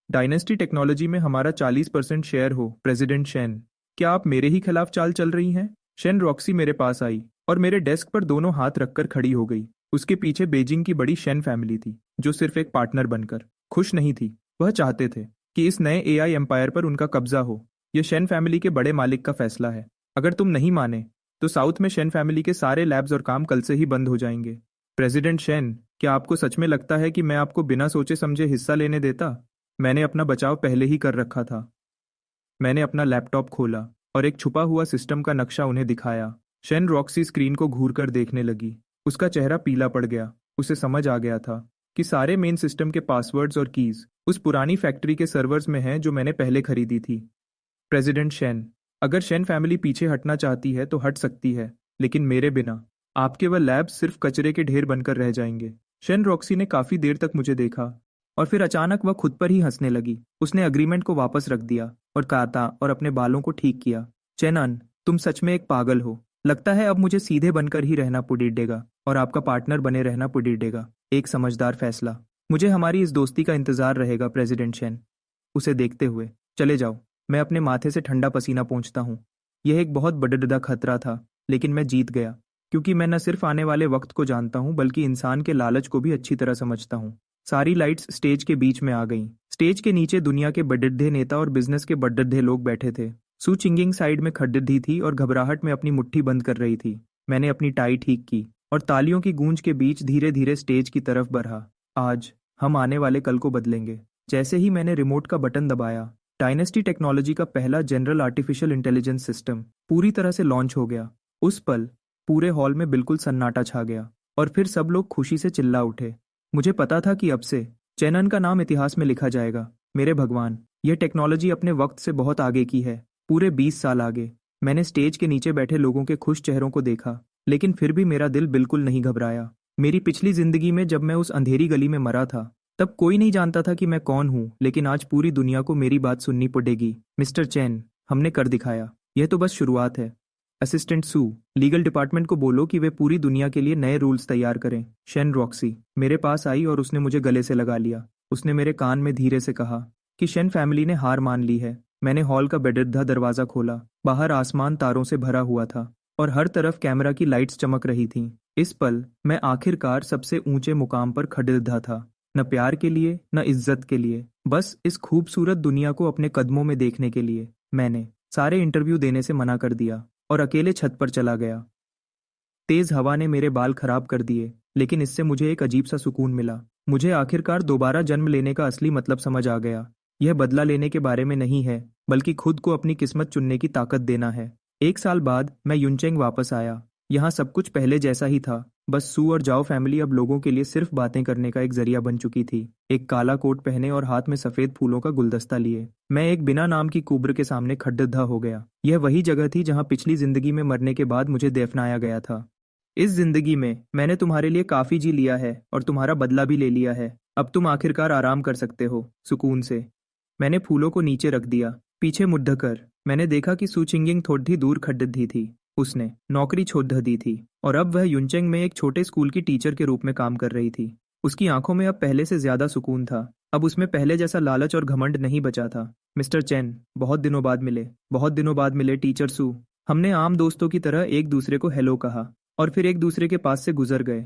डायनेस्टी टेक्नोलॉजी में हमारा 40% शेयर हो। प्रेसिडेंट शेन, क्या आप मेरे ही खिलाफ चाल चल रही हैं? शेन रॉक्सी मेरे पास आई और मेरे डेस्क पर दोनों हाथ रखकर खड़ी हो गई। उसके पीछे बीजिंग की बड़ी शेन फैमिली थी, जो सिर्फ एक पार्टनर बनकर खुश नहीं थी। वह चाहते थे कि इस नए एआई एम्पायर पर उनका कब्जा हो। यह शेन फैमिली के बड़े मालिक का फैसला है। अगर तुम नहीं माने तो साउथ में शेन फैमिली के सारे लैब्स और काम कल से ही बंद हो जाएंगे। प्रेसिडेंट शेन, क्या आपको सच में लगता है कि मैं आपको बिना सोचे समझे हिस्सा लेने देता? मैंने अपना बचाव पहले ही कर रखा था। मैंने अपना लैपटॉप खोला और एक छुपा हुआ सिस्टम का नक्शा उन्हें दिखाया। शेन रॉक्सी स्क्रीन को घूर कर देखने लगी। उसका चेहरा पीला पड़ गया। उसे समझ आ गया था कि सारे मेन सिस्टम के पासवर्ड्स और कीज उस पुरानी फैक्ट्री के सर्वर्स में हैं जो मैंने पहले खरीदी थी। प्रेसिडेंट शेन, अगर शेन फैमिली पीछे हटना चाहती है तो हट सकती है, लेकिन मेरे बिना आपके वह लैब्स सिर्फ कचरे के ढेर बनकर रह जाएंगे। शेन रॉक्सी ने काफी देर तक मुझे देखा और फिर अचानक वह खुद पर ही हंसने लगी। उसने अग्रीमेंट को वापस रख दिया और काटा और अपने बालों को ठीक किया। चेनन, तुम सच में एक पागल हो। लगता है अब मुझे सीधे बनकर ही रहना पुडीडेगा और आपका पार्टनर बने रहना पुडीडेगा। एक समझदार फैसला। मुझे हमारी इस दोस्ती का इंतजार रहेगा। प्रेसिडेंट शेन, उसे देखते हुए, चले जाओ। मैं अपने माथे से ठंडा पसीना पोंछता हूँ। यह एक बहुत बड़ा खतरा था, लेकिन मैं जीत गया, क्योंकि मैं न सिर्फ आने वाले वक्त को जानता हूँ बल्कि इंसान के लालच को भी अच्छी तरह समझता हूँ। सारी लाइट्स स्टेज के बीच में आ गईं। स्टेज के नीचे दुनिया के बड़े नेता और बिजनेस के बड़े लोग बैठे थे। सू चिंगिंग साइड में खड़ी थी और घबराहट में अपनी मुट्ठी बंद कर रही थी। मैंने अपनी टाई ठीक की और तालियों की गूंज के बीच धीरे धीरे स्टेज की तरफ बढ़ा। आज हम आने वाले कल को बदलेंगे। जैसे ही मैंने रिमोट का बटन दबाया, डायनेस्टी टेक्नोलॉजी का पहला जनरल आर्टिफिशियल इंटेलिजेंस सिस्टम पूरी तरह से लॉन्च हो गया। उस पल पूरे हॉल में बिल्कुल सन्नाटा छा गया और फिर सब लोग खुशी से चिल्ला उठे। मुझे पता था कि अब से चेनन का नाम इतिहास में लिखा जाएगा। मेरे भगवान, यह टेक्नोलॉजी अपने वक्त से बहुत आगे की है, पूरे 20 साल आगे। मैंने स्टेज के नीचे बैठे लोगों के खुश चेहरों को देखा, लेकिन फिर भी मेरा दिल बिल्कुल नहीं घबराया। मेरी पिछली जिंदगी में जब मैं उस अंधेरी गली में मरा था, तब कोई नहीं जानता था कि मैं कौन हूँ, लेकिन आज पूरी दुनिया को मेरी बात सुननी पड़ेगी। मिस्टर चैन, हमने कर दिखाया। यह तो बस शुरुआत है। असिस्टेंट सू, लीगल डिपार्टमेंट को बोलो कि वे पूरी दुनिया के लिए नए रूल्स तैयार करें। शेन रॉक्सी मेरे पास आई और उसने मुझे गले से लगा लिया। उसने मेरे कान में धीरे से कहा कि शेन फैमिली ने हार मान ली है। मैंने हॉल का बेडद्दा दरवाजा खोला। बाहर आसमान तारों से भरा हुआ था और हर तरफ कैमरा की लाइट्स चमक रही थीं। इस पल मैं आखिरकार सबसे ऊंचे मुकाम पर खड़िल्धा था, न प्यार के लिए न इज्जत के लिए, बस इस खूबसूरत दुनिया को अपने कदमों में देखने के लिए। मैंने सारे इंटरव्यू देने से मना कर दिया और अकेले छत पर चला गया। तेज हवा ने मेरे बाल खराब कर दिए, लेकिन इससे मुझे एक अजीब सा सुकून मिला। मुझे आखिरकार दोबारा जन्म लेने का असली मतलब समझ आ गया। यह बदला लेने के बारे में नहीं है, बल्कि खुद को अपनी किस्मत चुनने की ताकत देना है। 1 साल बाद मैं युनचेंग वापस आया। यहाँ सब कुछ पहले जैसा ही था, बस सू और जाओ फैमिली अब लोगों के लिए सिर्फ बातें करने का एक जरिया बन चुकी थी। एक काला कोट पहने और हाथ में सफेद फूलों का गुलदस्ता लिए मैं एक बिना नाम की कुब्र के सामने खड्डा हो गया। यह वही जगह थी जहाँ पिछली जिंदगी में मरने के बाद मुझे दफनाया गया था। इस जिंदगी में मैंने तुम्हारे लिए काफी जी लिया है और तुम्हारा बदला भी ले लिया है। अब तुम आखिरकार आराम कर सकते हो सुकून से। मैंने फूलों को नीचे रख दिया। पीछे मुड़ कर मैंने देखा कि सू चिंगिंग थोड़ी दूर खड्डी थी। उसने नौकरी छोड़ दी थी और अब वह युनचेंग में एक छोटे स्कूल की टीचर के रूप में काम कर रही थी। उसकी आंखों में अब पहले से ज्यादा सुकून था। अब उसमें पहले जैसा लालच और घमंड नहीं बचा था। मिस्टर चैन, बहुत दिनों बाद मिले टीचर सू। हमने आम दोस्तों की तरह एक दूसरे को हेलो कहा और फिर एक दूसरे के पास से गुजर गए।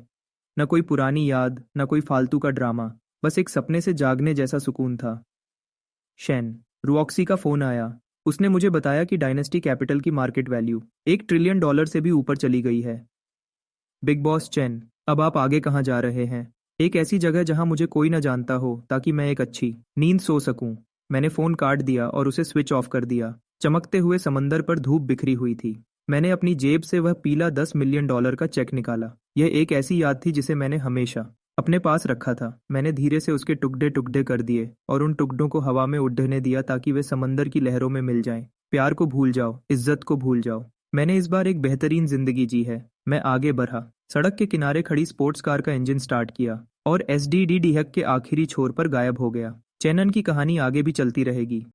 न कोई पुरानी याद, न कोई फालतू का ड्रामा, बस एक सपने से जागने जैसा सुकून था। शेन, रॉक्सी का फोन आया। उसने मुझे बताया कि डायनेस्टी कैपिटल की मार्केट वैल्यू $1 ट्रिलियन से भी ऊपर चली गई है। बिग बॉस चैन, अब आप आगे कहाँ जा रहे हैं? एक ऐसी जगह जहां मुझे कोई न जानता हो, ताकि मैं एक अच्छी नींद सो सकूं। मैंने फोन काट दिया और उसे स्विच ऑफ कर दिया। चमकते हुए समंदर पर धूप बिखरी हुई थी। मैंने अपनी जेब से वह पीला $10 मिलियन का चेक निकाला। यह एक ऐसी याद थी जिसे मैंने हमेशा अपने पास रखा था। मैंने धीरे से उसके टुकड़े टुकड़े कर दिए और उन टुकड़ों को हवा में उड़ने दिया ताकि वे समंदर की लहरों में मिल जाएं। प्यार को भूल जाओ, इज्जत को भूल जाओ। मैंने इस बार एक बेहतरीन जिंदगी जी है। मैं आगे बढ़ा, सड़क के किनारे खड़ी स्पोर्ट्स कार का इंजन स्टार्ट किया और SDD डीहक के आखिरी छोर पर गायब हो गया। चैनन की कहानी आगे भी चलती रहेगी।